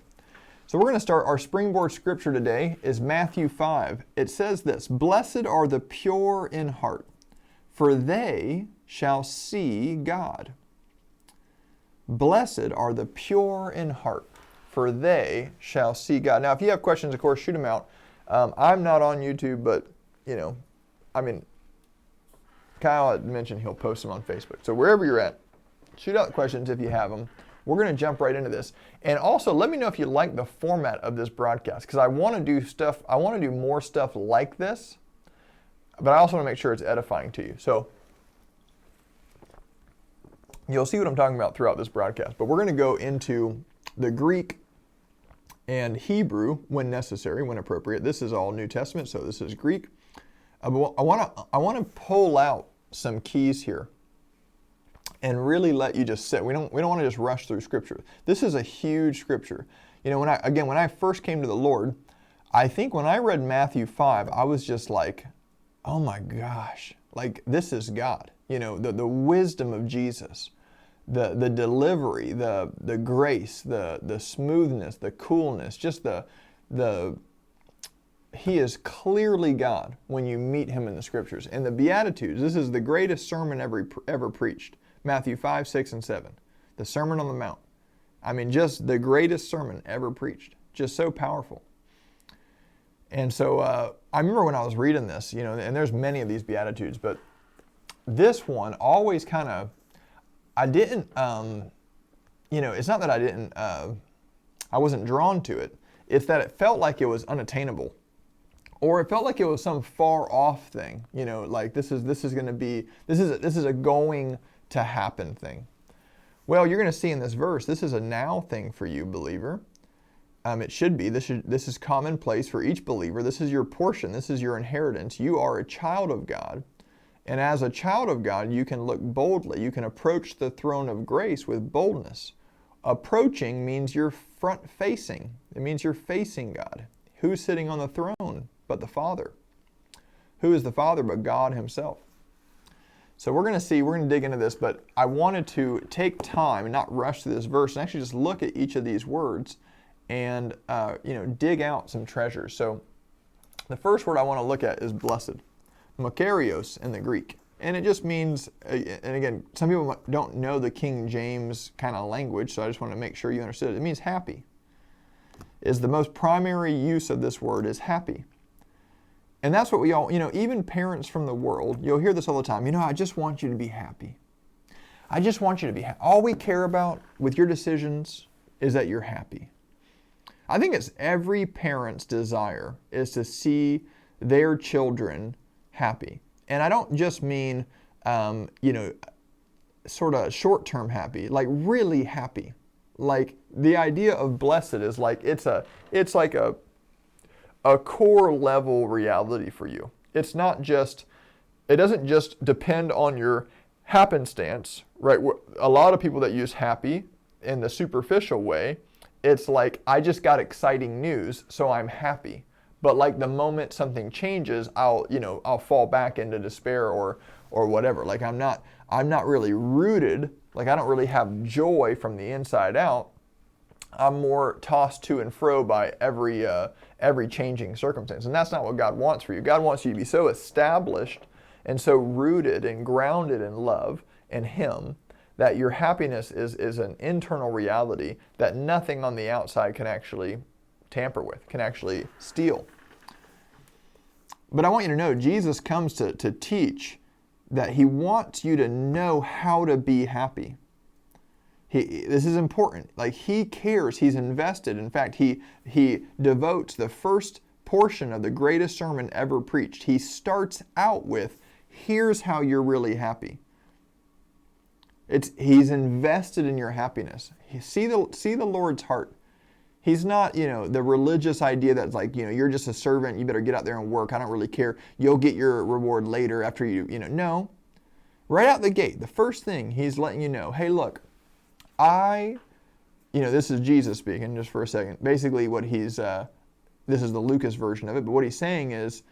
A: So we're going to start. Our springboard scripture today is Matthew 5. It says this: "Blessed are the pure in heart, for they shall see God." Blessed are the pure in heart, for they shall see God. Now, if you have questions, of course, shoot them out. I'm not on YouTube, but, Kyle had mentioned he'll post them on Facebook. So wherever you're at, shoot out questions if you have them. We're going to jump right into this. And also, let me know if you like the format of this broadcast, because I want to do more stuff like this, but I also want to make sure it's edifying to you. So you'll see what I'm talking about throughout this broadcast. But we're going to go into the Greek and Hebrew when necessary, when appropriate. This is all New Testament, so this is Greek. I want to pull out some keys here and really let you just sit. We don't want to just rush through Scripture. This is a huge Scripture. When I first came to the Lord, I think when I read Matthew 5, I was just like, oh my gosh, like this is God. The wisdom of Jesus, the delivery, the grace, the smoothness, the coolness, just He is clearly God when you meet Him in the Scriptures. And the Beatitudes, this is the greatest sermon ever preached. Matthew 5, 6, and 7. The Sermon on the Mount. Just the greatest sermon ever preached. Just so powerful. And so I remember when I was reading this, and there's many of these Beatitudes, but this one always kind of, I didn't, it's not that I wasn't drawn to it. It's that it felt like it was unattainable. Or it felt like it was some far off thing, like this is a going to happen thing. Well, you're going to see in this verse, this is a now thing for you, believer. It should be. This is commonplace for each believer. This is your portion. This is your inheritance. You are a child of God. And as a child of God, you can look boldly. You can approach the throne of grace with boldness. Approaching means you're front facing. It means you're facing God. Who's sitting on the throne but the Father? Who is the Father but God Himself? So we're going to dig into this, but I wanted to take time and not rush through this verse and actually just look at each of these words and dig out some treasures. So the first word I want to look at is blessed, makarios in the Greek. And it just means, and again, some people don't know the King James kind of language, so I just want to make sure you understood it. It means happy. Is the most primary use of this word is happy. And that's what we all, even parents from the world, you'll hear this all the time. I just want you to be happy. I just want you to be happy. All we care about with your decisions is that you're happy. I think it's every parent's desire is to see their children happy. And I don't just mean, sort of short-term happy, like really happy. Like the idea of blessed is like, it's like a core level reality for you. It doesn't just depend on your happenstance, right? A lot of people that use happy in the superficial way, it's like, I just got exciting news, so I'm happy. But like the moment something changes, I'll fall back into despair or whatever. Like I'm not really rooted. Like I don't really have joy from the inside out. I'm more tossed to and fro by every changing circumstance. And that's not what God wants for you. God wants you to be so established and so rooted and grounded in love and Him that your happiness is an internal reality that nothing on the outside can actually tamper with, can actually steal. But I want you to know, Jesus comes to teach that He wants you to know how to be happy. This is important. Like He cares, He's invested. In fact, He devotes the first portion of the greatest sermon ever preached. He starts out with, here's how you're really happy. He's invested in your happiness. See the Lord's heart. He's not, the religious idea that's like, you're just a servant. You better get out there and work. I don't really care. You'll get your reward later after no. Right out the gate, the first thing He's letting you know, hey, look, this is Jesus speaking just for a second. Basically what this is the Lucas version of it, but what He's saying is,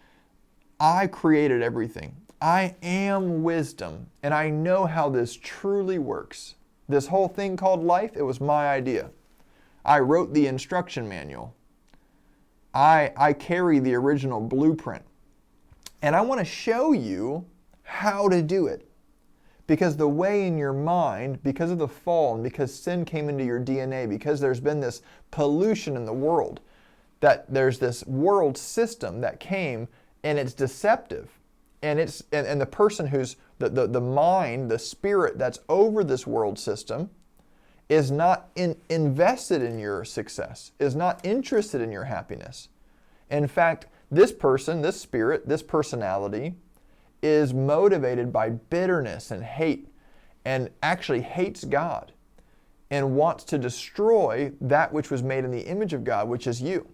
A: I created everything. I am wisdom, and I know how this truly works. This whole thing called life, it was my idea. I wrote the instruction manual. I carry the original blueprint. And I want to show you how to do it. Because the way in your mind, because of the fall, and because sin came into your DNA, because there's been this pollution in the world, that there's this world system that came, and it's deceptive. And the person who's the mind, the spirit that's over this world system is not invested in your success, is not interested in your happiness. In fact, this person, this spirit, this personality is motivated by bitterness and hate, and actually hates God and wants to destroy that which was made in the image of God, which is you.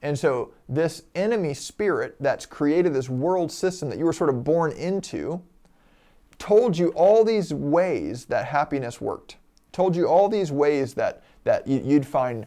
A: And so this enemy spirit that's created this world system that you were sort of born into told you all these ways that happiness worked, told you all these ways that you'd find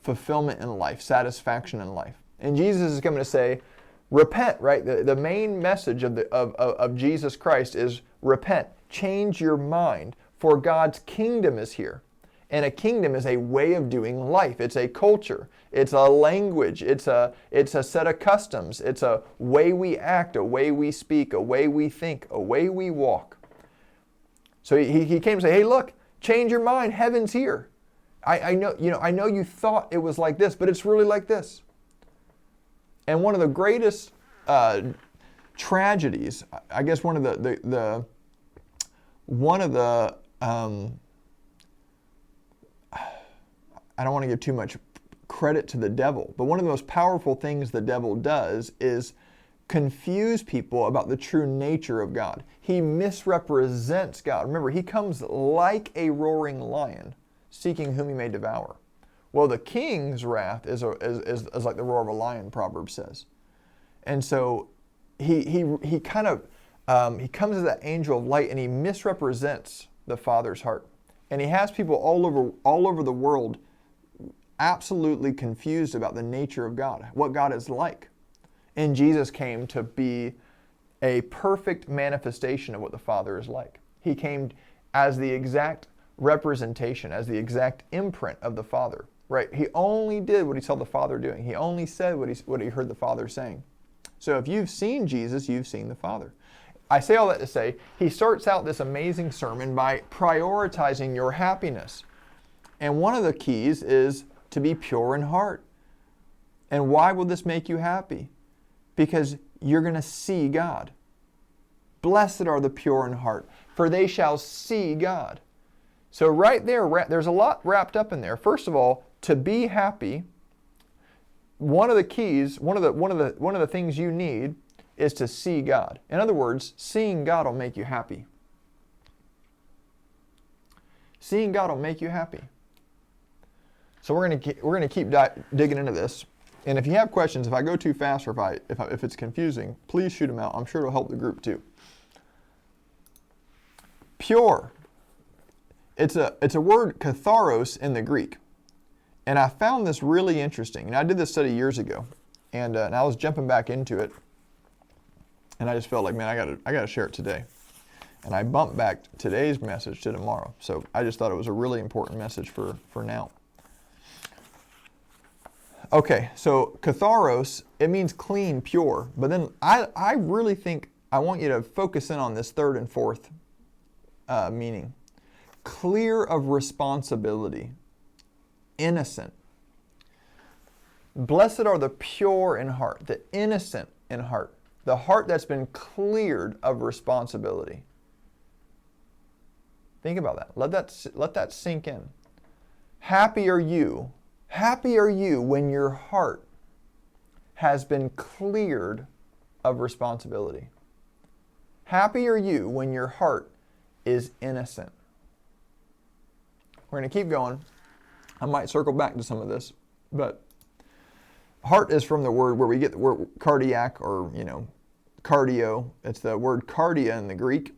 A: fulfillment in life, satisfaction in life. And Jesus is coming to say, repent, right? The main message of Jesus Christ is repent, change your mind, for God's kingdom is here. And a kingdom is a way of doing life. It's a culture. It's a language. It's a set of customs. It's a way we act, a way we speak, a way we think, a way we walk. So he came to say, hey, look, change your mind. Heaven's here. I know you thought it was like this, but it's really like this. And one of the greatest tragedies, I guess one of the I don't want to give too much credit to the devil, but one of the most powerful things the devil does is confuse people about the true nature of God. He misrepresents God. Remember, he comes like a roaring lion, seeking whom he may devour. Well, the king's wrath is like the roar of a lion, Proverbs says. And so he comes as that angel of light, and he misrepresents the Father's heart. And he has people all over the world absolutely confused about the nature of God, what God is like. And Jesus came to be a perfect manifestation of what the Father is like. He came as the exact representation, as the exact imprint of the Father. Right? He only did what he saw the Father doing. He only said what he heard the Father saying. So if you've seen Jesus, you've seen the Father. I say all that to say, he starts out this amazing sermon by prioritizing your happiness. And one of the keys is to be pure in heart. And why will this make you happy? Because you're going to see God. Blessed are the pure in heart, for they shall see God. So right there, there's a lot wrapped up in there. First of all, to be happy, one of the keys, one of the things you need is to see God. In other words, seeing God will make you happy. Seeing God will make you happy. So we're going to keep digging into this. And if you have questions, if I go too fast or if it's confusing, please shoot them out. I'm sure it'll help the group too. Pure. It's a word, katharos, in the Greek. And I found this really interesting. And I did this study years ago. And I was jumping back into it. And I just felt like, man, I gotta share it today. And I bumped back today's message to tomorrow. So I just thought it was a really important message for now. Okay, so katharos, it means clean, pure. But then I really think I want you to focus in on this third and fourth meaning. Clear of responsibility, innocent. Blessed are the pure in heart, the innocent in heart, the heart that's been cleared of responsibility. Think about that. Let that sink in. Happy are you when your heart has been cleared of responsibility. Happy are you when your heart is innocent. We're going to keep going. I might circle back to some of this, but heart is from the word where we get the word cardiac, or, cardio. It's the word cardia in the Greek,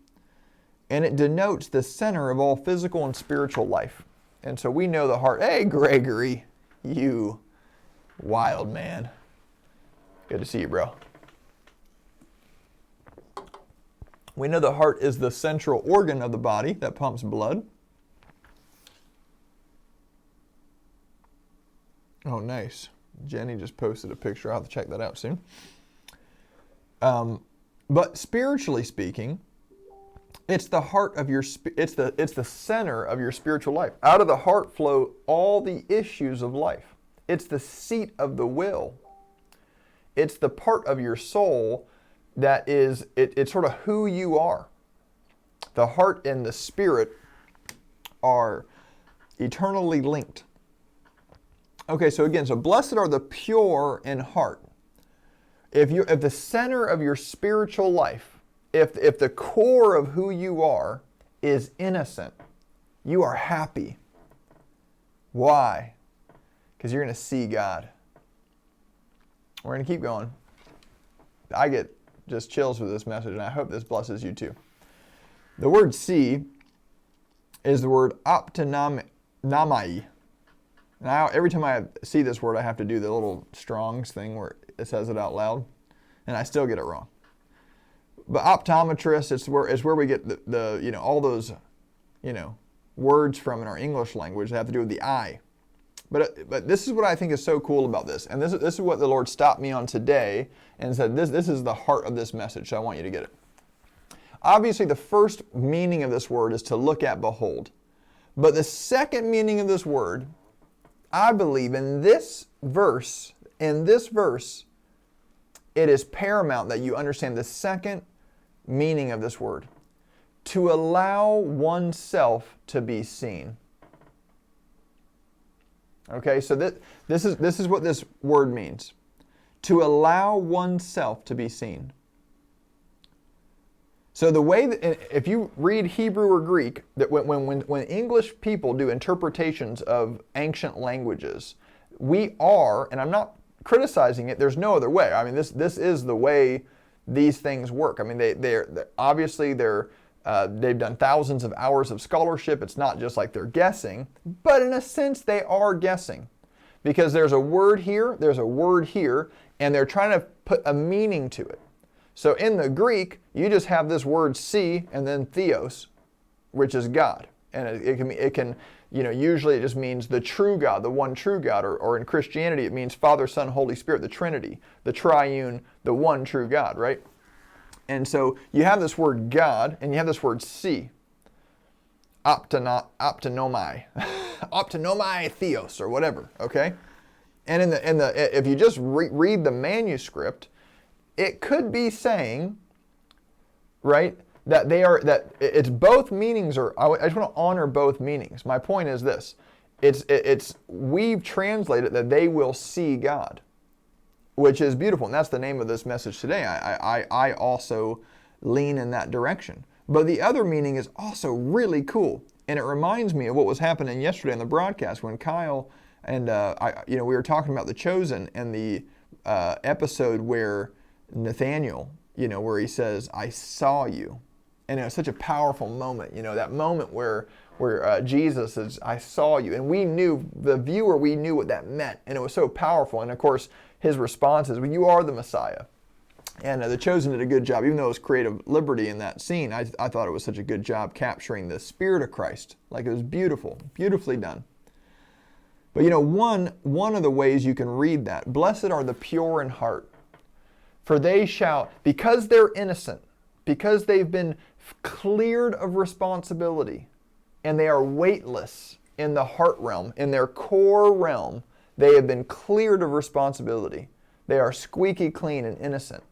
A: and it denotes the center of all physical and spiritual life. And so we know the heart. Hey, Gregory, you wild man. Good to see you, bro. We know the heart is the central organ of the body that pumps blood. Oh, nice. Jenny just posted a picture. I'll have to check that out soon. But spiritually speaking, It's the heart of your, it's the center of your spiritual life. Out of the heart flow all the issues of life. It's the seat of the will. It's the part of your soul that is, it's sort of who you are. The heart and the spirit are eternally linked. Okay, so again, so blessed are the pure in heart. If the center of your spiritual life, if the core of who you are is innocent, you are happy. Why? Because you're going to see God. We're going to keep going. I get just chills with this message, and I hope this blesses you too. The word see is the word optonomai. Now, every time I see this word, I have to do the little Strong's thing where it says it out loud, and I still get it wrong. But optometrist, it's where we get the all those words from in our English language that have to do with the eye. But this is what I think is so cool about this, and this is what the Lord stopped me on today and said, this is the heart of this message, so I want you to get it. Obviously, the first meaning of this word is to look at, behold. But the second meaning of this word, I believe in this verse, it is paramount that you understand the second meaning of this word. To allow oneself to be seen. Okay, so this is what this word means. To allow oneself to be seen. So the way that, if you read Hebrew or Greek, that when English people do interpretations of ancient languages, we are, and I'm not criticizing it, there's no other way. I mean, this is the way these things work. I mean, they've done thousands of hours of scholarship. It's not just like they're guessing, but in a sense they are guessing. Because there's a word here, and they're trying to put a meaning to it. So in the Greek, you just have this word see and then theos, which is God. And it can usually it just means the true God, the one true God, or in Christianity it means Father, Son, Holy Spirit, the Trinity, the triune, the one true God, right? And so you have this word God and you have this word see. Optonomai. Optonomai theos or whatever, okay? And if you just read the manuscript, it could be saying, right, that it's both meanings, or I just want to honor both meanings. My point is this: we've translated that they will see God, which is beautiful, and that's the name of this message today. I also lean in that direction. But the other meaning is also really cool, and it reminds me of what was happening yesterday on the broadcast when Kyle and we were talking about the Chosen and the episode where Nathaniel, where he says, "I saw you," and it was such a powerful moment. That moment where Jesus says, "I saw you," and we knew what that meant, and it was so powerful. And of course, his response is, "Well, you are the Messiah." And the Chosen did a good job, even though it was creative liberty in that scene. I thought it was such a good job capturing the Spirit of Christ. Like, it was beautiful, beautifully done. But one of the ways you can read that, blessed are the pure in heart, for they shall, because they're innocent, because they've been cleared of responsibility, and they are weightless in the heart realm, in their core realm, they have been cleared of responsibility. They are squeaky clean and innocent.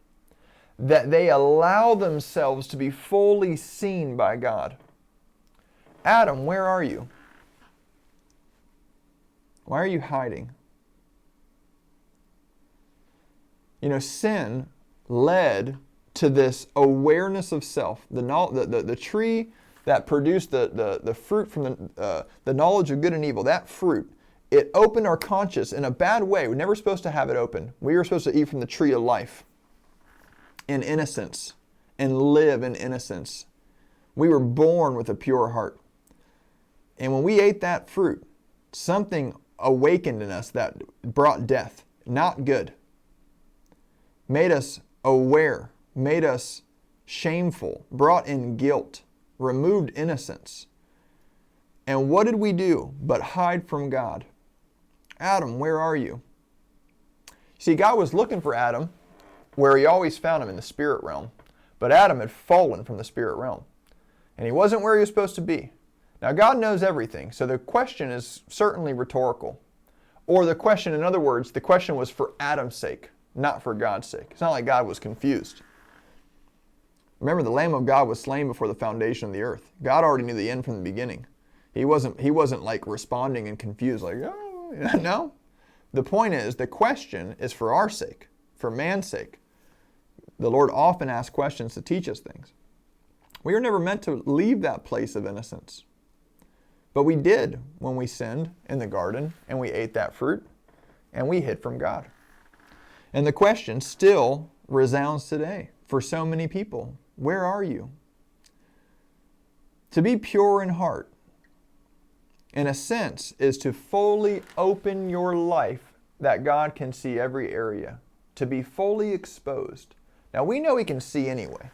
A: That they allow themselves to be fully seen by God. Adam, where are you? Why are you hiding? Sin led to this awareness of self. The tree that produced the fruit from the knowledge of good and evil, that fruit, it opened our conscience in a bad way. We're never supposed to have it open. We were supposed to eat from the tree of life in innocence and live in innocence. We were born with a pure heart. And when we ate that fruit, something awakened in us that brought death. Not good. Made us aware, made us shameful, brought in guilt, removed innocence. And what did we do but hide from God? Adam, where are you? See, God was looking for Adam where he always found him, in the spirit realm. But Adam had fallen from the spirit realm. And he wasn't where he was supposed to be. Now, God knows everything, so the question is certainly rhetorical. Or the question, in other words, the question was for Adam's sake, not for God's sake. It's not like God was confused. Remember, the Lamb of God was slain before the foundation of the earth. God already knew the end from the beginning. He wasn't like responding and confused, like, oh, no. The point is, the question is for our sake, for man's sake. The Lord often asks questions to teach us things. We were never meant to leave that place of innocence. But we did when we sinned in the garden and we ate that fruit and we hid from God. And the question still resounds today for so many people. Where are you? To be pure in heart, in a sense, is to fully open your life that God can see every area, to be fully exposed. Now, we know He can see anyway,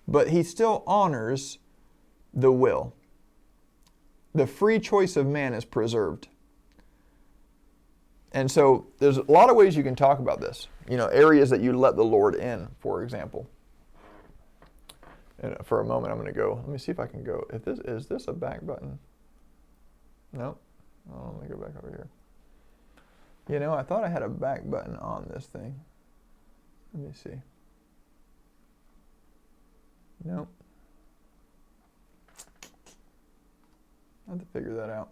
A: but He still honors the will. The free choice of man is preserved. And so there's a lot of ways you can talk about this. Areas that you let the Lord in, for example. And for a moment, I'm going to go. Let me see if I can go. Is this a back button? No. Oh, let me go back over here. I thought I had a back button on this thing. Let me see. Nope. I have to figure that out.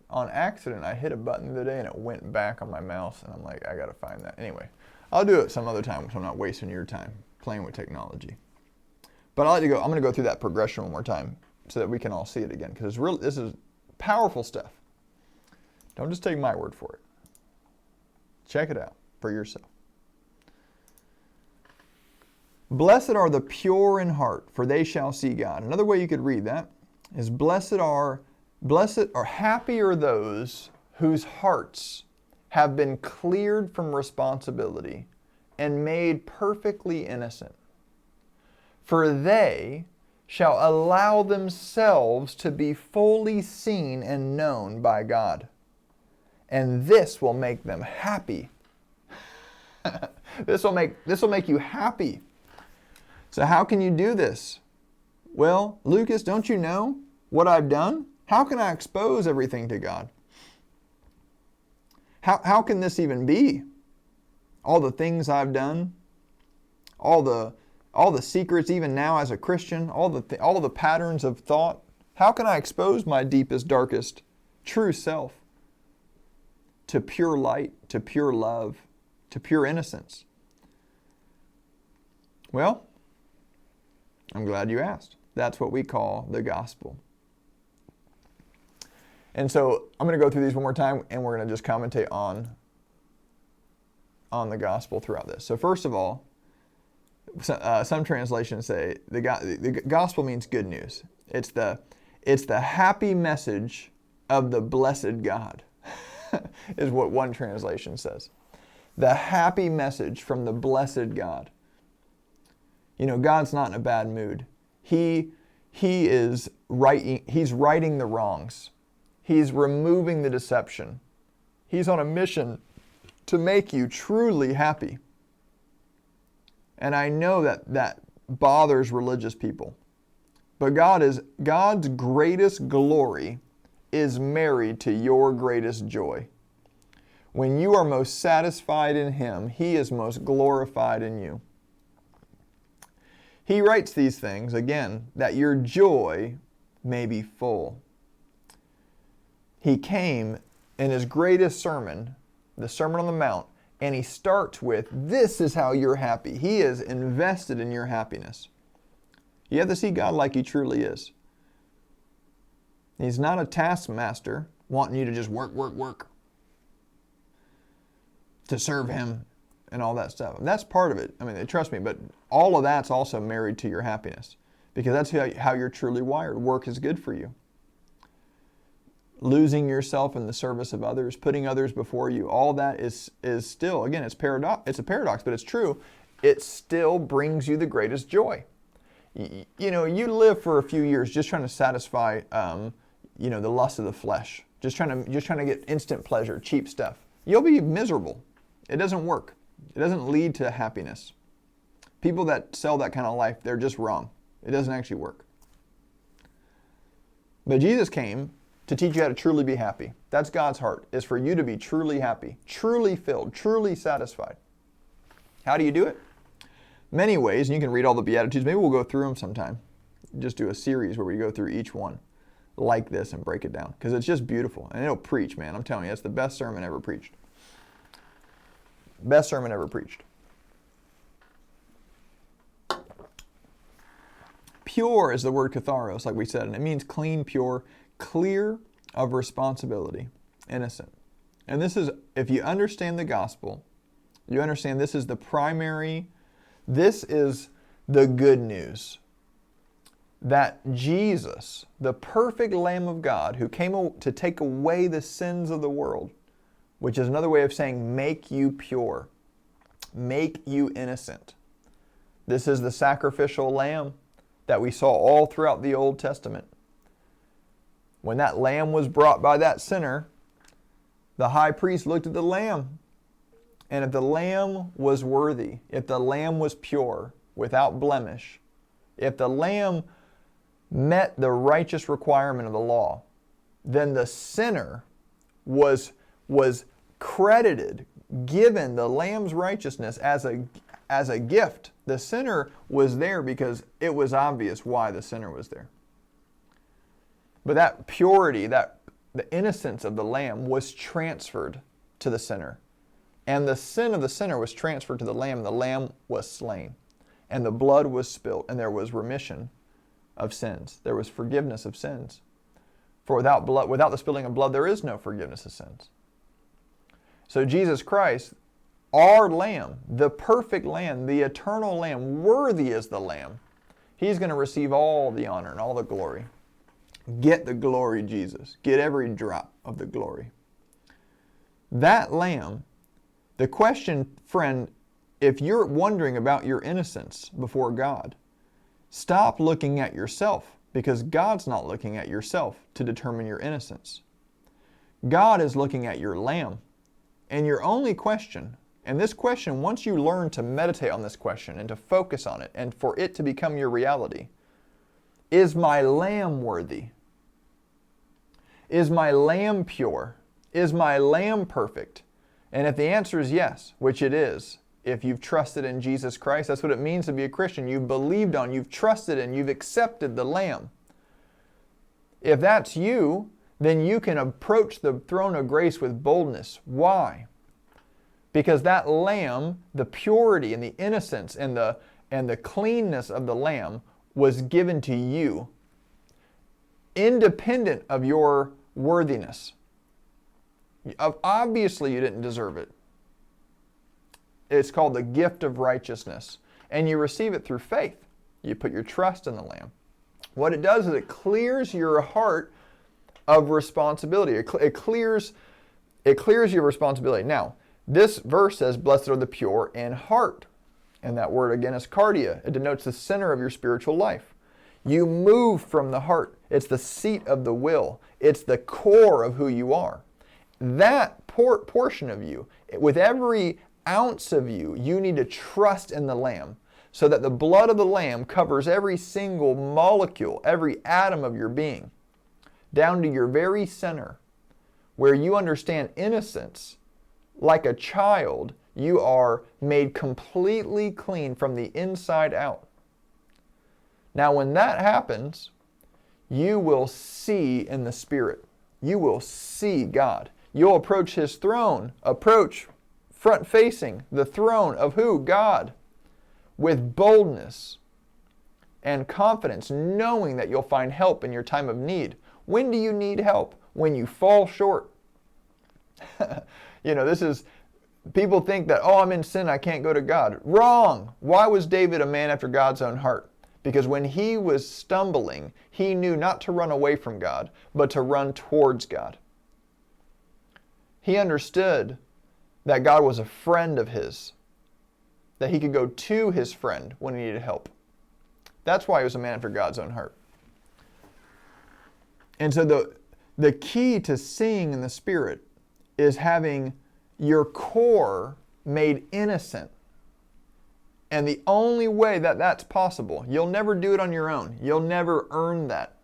A: On accident, I hit a button the other day and it went back on my mouse, and I'm like, I got to find that. Anyway, I'll do it some other time so I'm not wasting your time playing with technology. But I'm going to go through that progression one more time so that we can all see it again, because this is powerful stuff. Don't just take my word for it. Check it out for yourself. Blessed are the pure in heart, for they shall see God. Another way you could read that is blessed or happy are those whose hearts have been cleared from responsibility and made perfectly innocent. For they shall allow themselves to be fully seen and known by God. And this will make them happy. This will make you happy. So how can you do this? Well, Lucas, don't you know what I've done? How can I expose everything to God? How can this even be? All the things I've done, all the secrets, even now as a Christian, all the patterns of thought. How can I expose my deepest, darkest, true self to pure light, to pure love, to pure innocence? Well, I'm glad you asked. That's what we call the gospel. And so I'm going to go through these one more time, and we're going to just commentate on the gospel throughout this. So first of all, some translations say the gospel means good news. It's the happy message of the blessed God, is what one translation says. The happy message from the blessed God. God's not in a bad mood. He's righting the wrongs. He's removing the deception. He's on a mission to make you truly happy. And I know that bothers religious people. But God's greatest glory is married to your greatest joy. When you are most satisfied in Him, He is most glorified in you. He writes these things, again, that your joy may be full. He came in His greatest sermon, the Sermon on the Mount, and He starts with, this is how you're happy. He is invested in your happiness. You have to see God like He truly is. He's not a taskmaster wanting you to just work to serve Him and all that stuff. And that's part of it. I mean, trust me, but all of that's also married to your happiness, because that's how you're truly wired. Work is good for you. Losing yourself in the service of others, putting others before you, all that is still, again, it's a paradox, but it's true. It still brings you the greatest joy. You live for a few years just trying to satisfy, the lust of the flesh, just trying to get instant pleasure, cheap stuff. You'll be miserable. It doesn't work. It doesn't lead to happiness. People that sell that kind of life, they're just wrong. It doesn't actually work. But Jesus came to teach you how to truly be happy. That's God's heart, is for you to be truly happy, truly filled, truly satisfied. How do you do it? Many ways, and you can read all the Beatitudes. Maybe we'll go through them sometime. Just do a series where we go through each one like this and break it down. Because it's just beautiful. And it'll preach, man. I'm telling you, it's the best sermon ever preached. Best sermon ever preached. Pure is the word katharos, like we said, and it means clean, pure, clear of responsibility, innocent. And this is, if you understand the gospel, you understand this is the primary, this is the good news. That Jesus, the perfect Lamb of God, who came to take away the sins of the world, which is another way of saying make you pure, make you innocent. This is the sacrificial lamb that we saw all throughout the Old Testament. When that lamb was brought by that sinner, the high priest looked at the lamb. And if the lamb was worthy, if the lamb was pure, without blemish, if the lamb met the righteous requirement of the law, then the sinner was credited, given the lamb's righteousness as a gift. The sinner was there because it was obvious why the sinner was there. But that purity, the innocence of the lamb was transferred to the sinner. And the sin of the sinner was transferred to the lamb. The lamb was slain. And the blood was spilt. And there was remission of sins. There was forgiveness of sins. For without the spilling of blood, there is no forgiveness of sins. So Jesus Christ, our Lamb, the perfect Lamb, the eternal Lamb, worthy is the Lamb. He's going to receive all the honor and all the glory. Get the glory, Jesus. Get every drop of the glory. That Lamb, the question, friend, if you're wondering about your innocence before God, stop looking at yourself, because God's not looking at yourself to determine your innocence. God is looking at your Lamb. And your only question, and this question, once you learn to meditate on this question and to focus on it and for it to become your reality, is my lamb worthy? Is my lamb pure? Is my lamb perfect? And if the answer is yes, which it is, if you've trusted in Jesus Christ, that's what it means to be a Christian. You've believed on, you've trusted in, you've accepted the Lamb. If that's you, then you can approach the throne of grace with boldness. Why? Because that Lamb, the purity and the innocence and the cleanness of the Lamb was given to you, independent of your worthiness. Obviously, you didn't deserve it. It's called the gift of righteousness. And you receive it through faith. You put your trust in the Lamb. What it does is it clears your heart of responsibility. It clears your responsibility. Now, this verse says, blessed are the pure in heart. And that word again is cardia. It denotes the center of your spiritual life. You move from the heart. It's the seat of the will. It's the core of who you are. That portion of you, with every ounce of you, you need to trust in the Lamb so that the blood of the Lamb covers every single molecule, every atom of your being, down to your very center, where you understand innocence. Like a child, you are made completely clean from the inside out. Now, when that happens, you will see in the Spirit. You will see God. You'll approach His throne, approach front-facing the throne of who? God. With boldness and confidence, knowing that you'll find help in your time of need. When do you need help? When you fall short. People think that, I'm in sin, I can't go to God. Wrong! Why was David a man after God's own heart? Because when he was stumbling, he knew not to run away from God, but to run towards God. He understood that God was a friend of his, that he could go to his friend when he needed help. That's why he was a man after God's own heart. And so the key to seeing in the Spirit is having your core made innocent. And the only way that that's possible, you'll never do it on your own. You'll never earn that.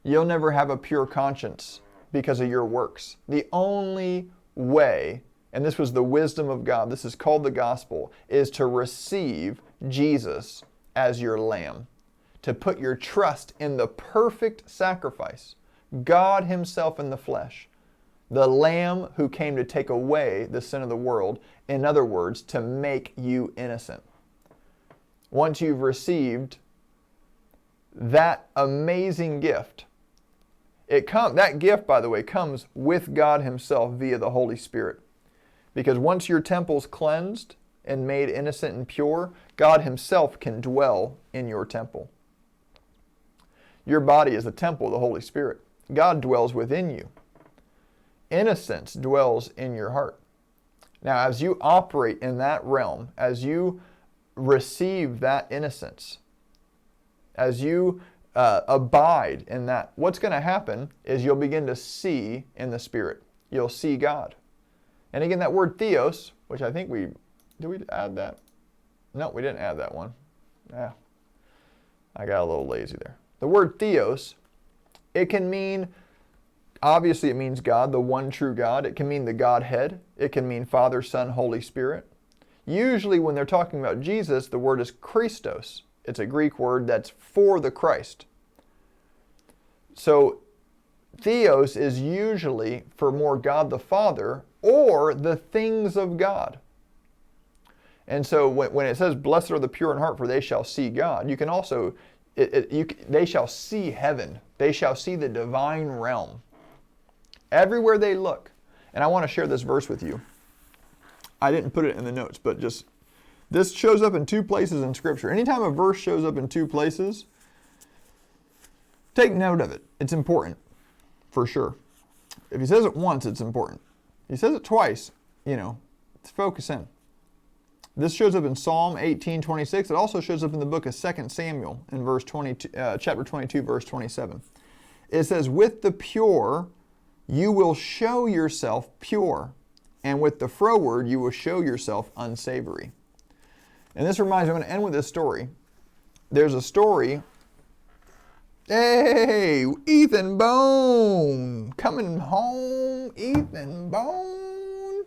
A: you'll never have a pure conscience because of your works. The only way, and this was the wisdom of God, this is called the gospel, is to receive Jesus as your lamb, to put your trust in the perfect sacrifice, God himself in the flesh, the lamb who came to take away the sin of the world, in other words, to make you innocent. Once you've received that amazing gift, that gift, by the way, comes with God himself via the Holy Spirit. Because once your temple's cleansed and made innocent and pure, God himself can dwell in your temple. Your body is the temple of the Holy Spirit. God dwells within you. Innocence dwells in your heart. Now, as you operate in that realm, as you receive that innocence, as you abide in that, what's going to happen is you'll begin to see in the Spirit. You'll see God. And again, that word theos, which I think did we add that? No, we didn't add that one. Yeah, I got a little lazy there. The word theos, it can mean, obviously it means God, the one true God. It can mean the Godhead. It can mean Father, Son, Holy Spirit. Usually when they're talking about Jesus, the word is Christos. It's a Greek word that's for the Christ. So theos is usually for more God the Father or the things of God. And so when it says, blessed are the pure in heart, for they shall see God, you can also, they shall see heaven. They shall see the divine realm. Everywhere they look. And I want to share this verse with you. I didn't put it in the notes, but just, this shows up in two places in Scripture. Anytime a verse shows up in two places, take note of it. It's important, for sure. If he says it once, it's important. If he says it twice, let's focus in. This shows up in Psalm 18:26. It also shows up in the book of 2 Samuel in chapter 22, verse 27. It says, with the pure you will show yourself pure, and with the froward you will show yourself unsavory. And this reminds me, I'm going to end with this story. There's a story. Hey, Ethan Bone, coming home, Ethan Bone.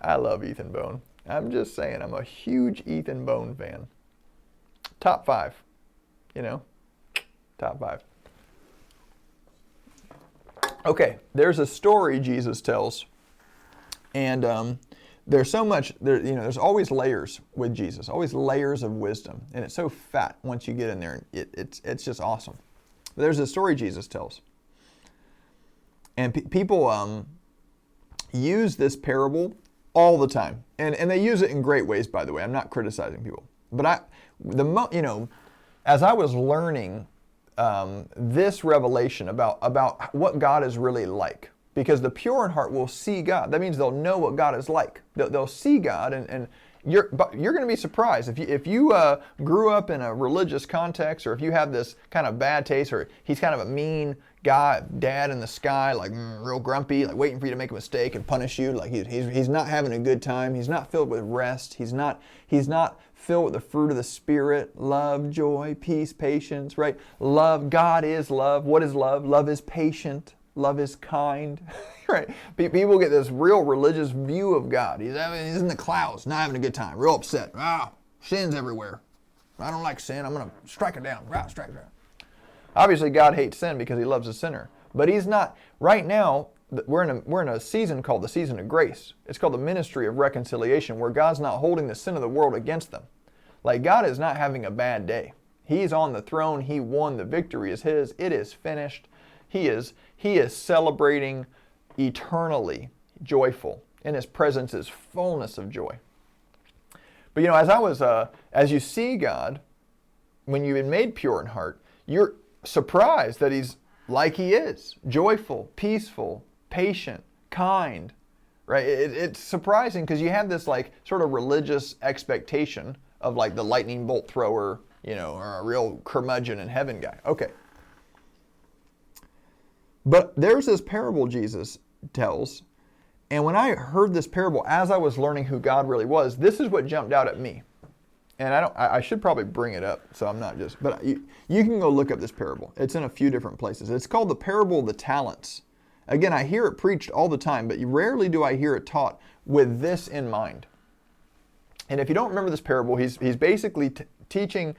A: I love Ethan Bone. I'm just saying, I'm a huge Ethan Bone fan. Top 5, top 5. Okay, there's a story Jesus tells, and there's so much, there's always layers with Jesus, always layers of wisdom, and it's so fat once you get in there, it's just awesome. But there's a story Jesus tells, and people use this parable all the time, and they use it in great ways, by the way. I'm not criticizing people, but as I was learning this revelation about what God is really like, because the pure in heart will see God. That means they'll know what God is like. They'll see God, and you're going to be surprised if you grew up in a religious context, or if you have this kind of bad taste, or he's kind of a mean guy, dad in the sky, like real grumpy, like waiting for you to make a mistake and punish you. Like he's not having a good time. He's not filled with rest. He's not filled with the fruit of the Spirit: love, joy, peace, patience. Right? Love. God is love. What is love? Love is patient. Love is kind. Right? People get this real religious view of God. He's in the clouds, not having a good time, real upset. Sin's everywhere. I don't like sin. I'm going to strike it down. Strike it down. Obviously, God hates sin because he loves a sinner. But he's not. Right now, we're in a season called the season of grace. It's called the ministry of reconciliation, where God's not holding the sin of the world against them. Like, God is not having a bad day. He's on the throne. He won. The victory is his. It is finished. He is celebrating eternally joyful. In his presence is fullness of joy. But as you see God, when you've been made pure in heart, you're surprised that he's like he is, joyful, peaceful, patient, kind, right? It's surprising because you have this like sort of religious expectation of like the lightning bolt thrower, or a real curmudgeon in heaven guy. Okay. But there's this parable Jesus tells, and when I heard this parable, as I was learning who God really was, this is what jumped out at me. And I should probably bring it up, so I'm not just, but you can go look up this parable. It's in a few different places. It's called the parable of the talents. Again, I hear it preached all the time, but rarely do I hear it taught with this in mind. And if you don't remember this parable, he's basically teaching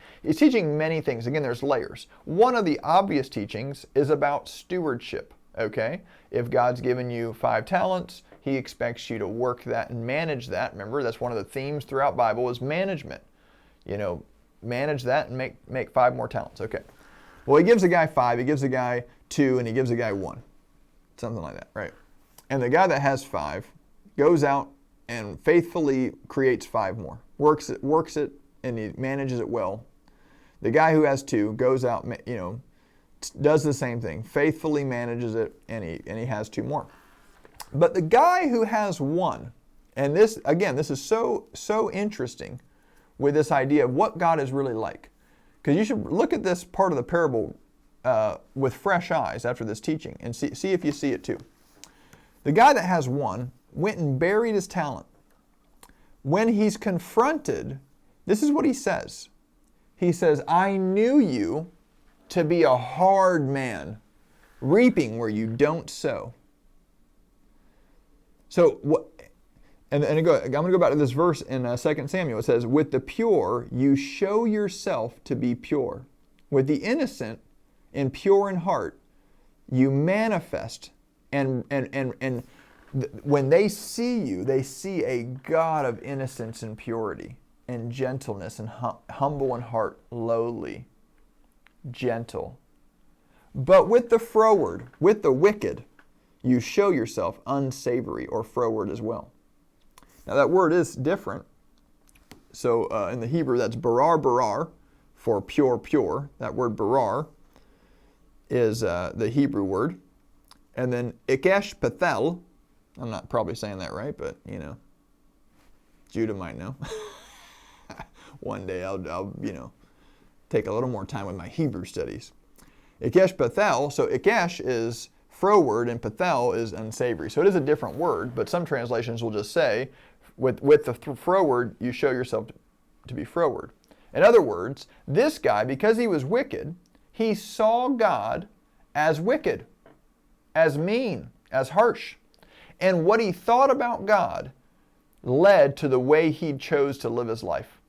A: many things. Again, there's layers. One of the obvious teachings is about stewardship, okay? If God's given you 5 talents, he expects you to work that and manage that. Remember, that's one of the themes throughout Bible is management. You know, manage that and make 5 more talents. Okay. Well, he gives a guy 5, he gives a guy 2, and he gives a guy 1. Something like that, right? And the guy that has 5 goes out and faithfully creates 5 more. Works it, and he manages it well. The guy who has 2 goes out, you know, does the same thing, faithfully manages it, and he has 2 more. But the guy who has 1, and this, again, this is so interesting with this idea of what God is really like. Because you should look at this part of the parable with fresh eyes after this teaching and see if you see it too. The guy that has 1 went and buried his talent. When he's confronted, this is what he says. He says, I knew you to be a hard man, reaping where you don't sow. So what? And I'm going to go back to this verse in 2 Samuel. It says, with the pure, you show yourself to be pure. With the innocent and pure in heart, you manifest. And when they see you, they see a God of innocence and purity and gentleness and humble in heart, lowly, gentle. But with the froward, with the wicked, you show yourself unsavory or froward as well. Now that word is different. So in the Hebrew, that's barar for pure, pure. That word barar is the Hebrew word. And then ikesh pathel, I'm not probably saying that right, but you know, Judah might know. One day I'll you know, take a little more time with my Hebrew studies. Ikesh pathel, so ikesh is froward and pathel is unsavory. So it is a different word, but some translations will just say, with the froward, you show yourself to be froward. In other words, this guy, because he was wicked, he saw God as wicked, as mean, as harsh. And what he thought about God led to the way he chose to live his life,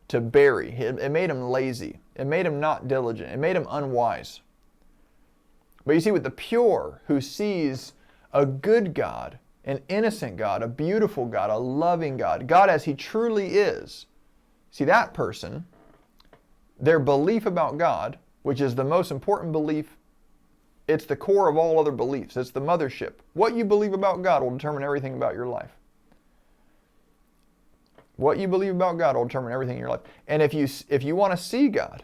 A: to bury. It made him lazy. It made him not diligent. It made him unwise. But you see, with the pure, who sees a good God, an innocent God, a beautiful God, a loving God, God as he truly is, see, that person, their belief about God, which is the most important belief, it's the core of all other beliefs. It's the mothership. What you believe about God will determine everything about your life. What you believe about God will determine everything in your life. And if you want to see God,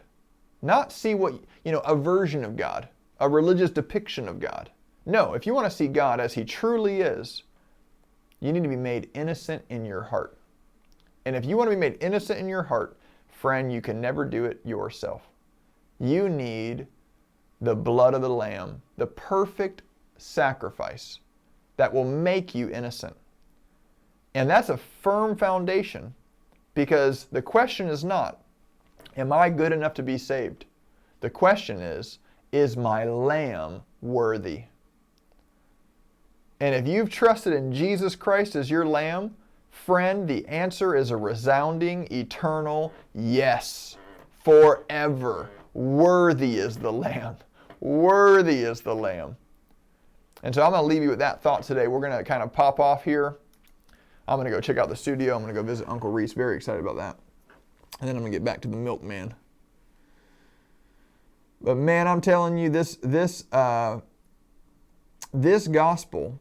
A: not see what, you know, a version of God, a religious depiction of God. No, if you want to see God as he truly is, you need to be made innocent in your heart. And if you want to be made innocent in your heart, friend, you can never do it yourself. You need the blood of the Lamb, the perfect sacrifice that will make you innocent. And that's a firm foundation, because the question is not, am I good enough to be saved? The question is my lamb worthy? And if you've trusted in Jesus Christ as your lamb, friend, the answer is a resounding, eternal yes. Forever. Worthy is the lamb. Worthy is the lamb. And so I'm going to leave you with that thought today. We're going to kind of pop off here. I'm going to go check out the studio. I'm going to go visit Uncle Reese. Very excited about that. And then I'm going to get back to the milkman. But man, I'm telling you, this gospel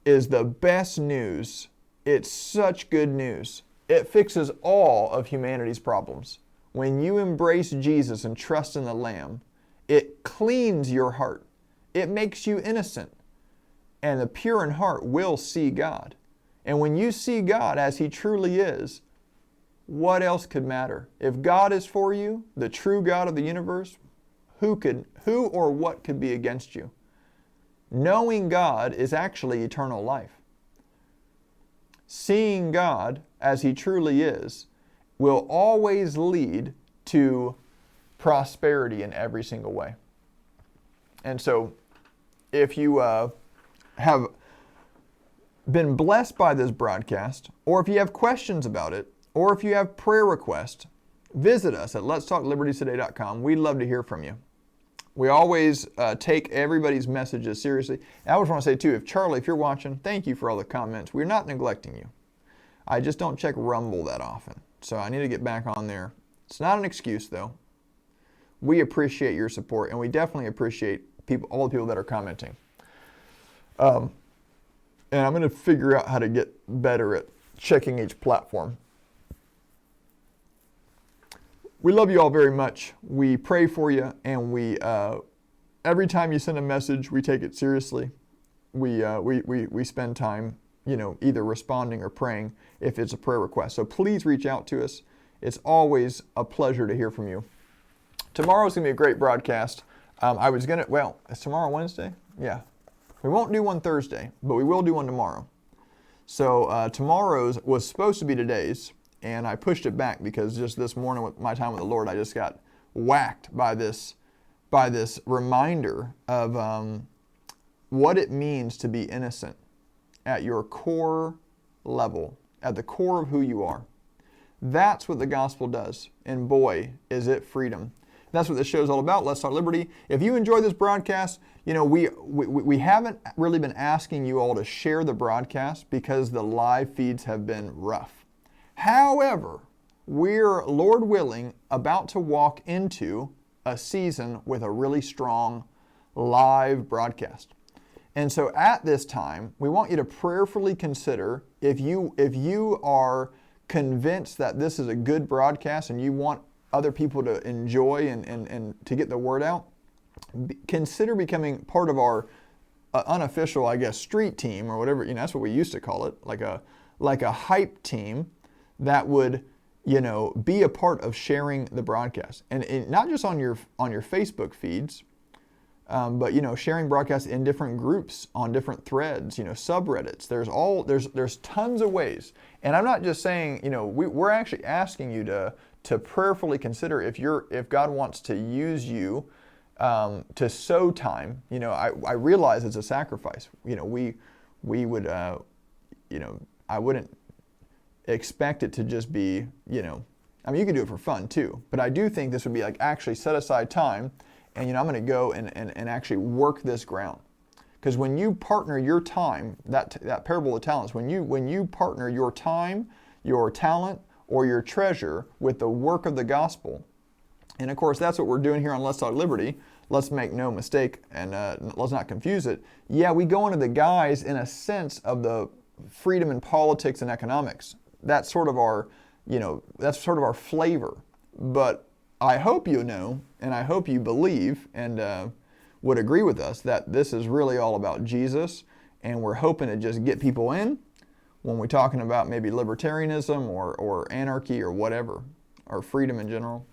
A: is the best news. It's such good news. It fixes all of humanity's problems. When you embrace Jesus and trust in the Lamb, it cleans your heart. It makes you innocent. And the pure in heart will see God. And when you see God as he truly is, what else could matter? If God is for you, the true God of the universe, who or what could be against you? Knowing God is actually eternal life. Seeing God as he truly is will always lead to prosperity in every single way. And so if you have been blessed by this broadcast, or if you have questions about it, or if you have prayer requests, visit us at letstalklibertytoday.com. We'd love to hear from you. We always take everybody's messages seriously. And I just want to say too, Charlie, if you're watching, thank you for all the comments. We're not neglecting you. I just don't check Rumble that often, so I need to get back on there. It's not an excuse though. We appreciate your support, and we definitely appreciate all the people that are commenting. And I'm going to figure out how to get better at checking each platform. We love you all very much. We pray for you, and we every time you send a message, we take it seriously. We spend time, either responding or praying if it's a prayer request. So please reach out to us. It's always a pleasure to hear from you. Tomorrow's going to be a great broadcast. Is tomorrow Wednesday? Yeah. We won't do one Thursday, but we will do one tomorrow. So tomorrow's was supposed to be today's, and I pushed it back because just this morning with my time with the Lord, I just got whacked by this reminder of what it means to be innocent at your core level, at the core of who you are. That's what the gospel does, and boy, is it freedom. That's what this show is all about. Let's Talk Liberty. If you enjoy this broadcast, we haven't really been asking you all to share the broadcast because the live feeds have been rough. However, we're, Lord willing, about to walk into a season with a really strong live broadcast. And so at this time, we want you to prayerfully consider if you are convinced that this is a good broadcast and you want other people to enjoy and to get the word out, consider becoming part of our unofficial, street team or whatever. That's what we used to call it, like a hype team that would, be a part of sharing the broadcast, and not just on your Facebook feeds, but sharing broadcasts in different groups, on different threads, subreddits. There's tons of ways, and I'm not just saying, we're actually asking you to prayerfully consider if God wants to use you to sow time. I realize it's a sacrifice. We would, I wouldn't expect it to just be, you can do it for fun too, but I do think this would be actually set aside time, and I'm going to go and actually work this ground. Because when you partner your time, that parable of talents, when you partner your time, your talent, or your treasure with the work of the gospel, and of course that's what we're doing here on Let's Talk Liberty. Let's make no mistake, and let's not confuse it. Yeah, we go into the guise, in a sense, of the freedom in politics and economics. That's sort of our, flavor. But I hope you know, and I hope you believe, and would agree with us that this is really all about Jesus, and we're hoping to just get people in when we're talking about maybe libertarianism or anarchy or whatever, or freedom in general.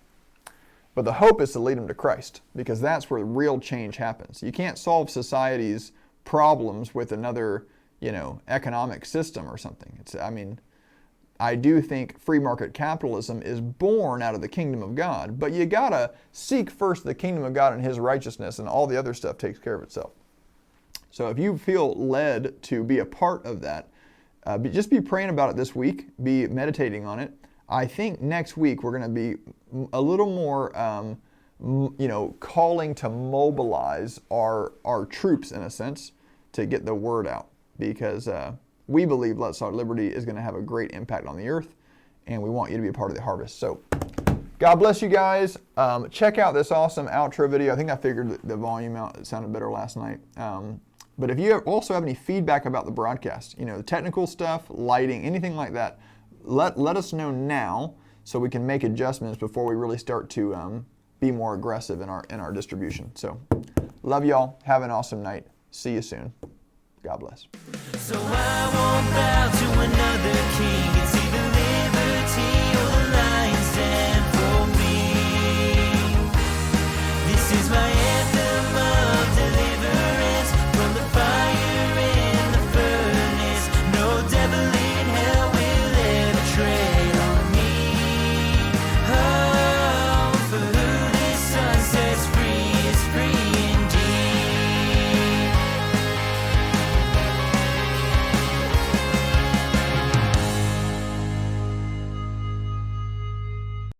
A: But the hope is to lead them to Christ, because that's where real change happens. You can't solve society's problems with another, economic system or something. I do think free market capitalism is born out of the kingdom of God, but you gotta seek first the kingdom of God and His righteousness, and all the other stuff takes care of itself. So if you feel led to be a part of that, just be praying about it this week, be meditating on it. I think next week we're going to be a little more, calling to mobilize our troops, in a sense, to get the word out, because we believe Let's Talk Liberty is going to have a great impact on the earth, and we want you to be a part of the harvest. So God bless you guys. Check out this awesome outro video. I think I figured the volume out. It sounded better last night. But if you also have any feedback about the broadcast, the technical stuff, lighting, anything like that, let us know now so we can make adjustments before we really start to be more aggressive in our distribution. So love y'all. Have an awesome night. See you soon. God bless. So I won't bow to another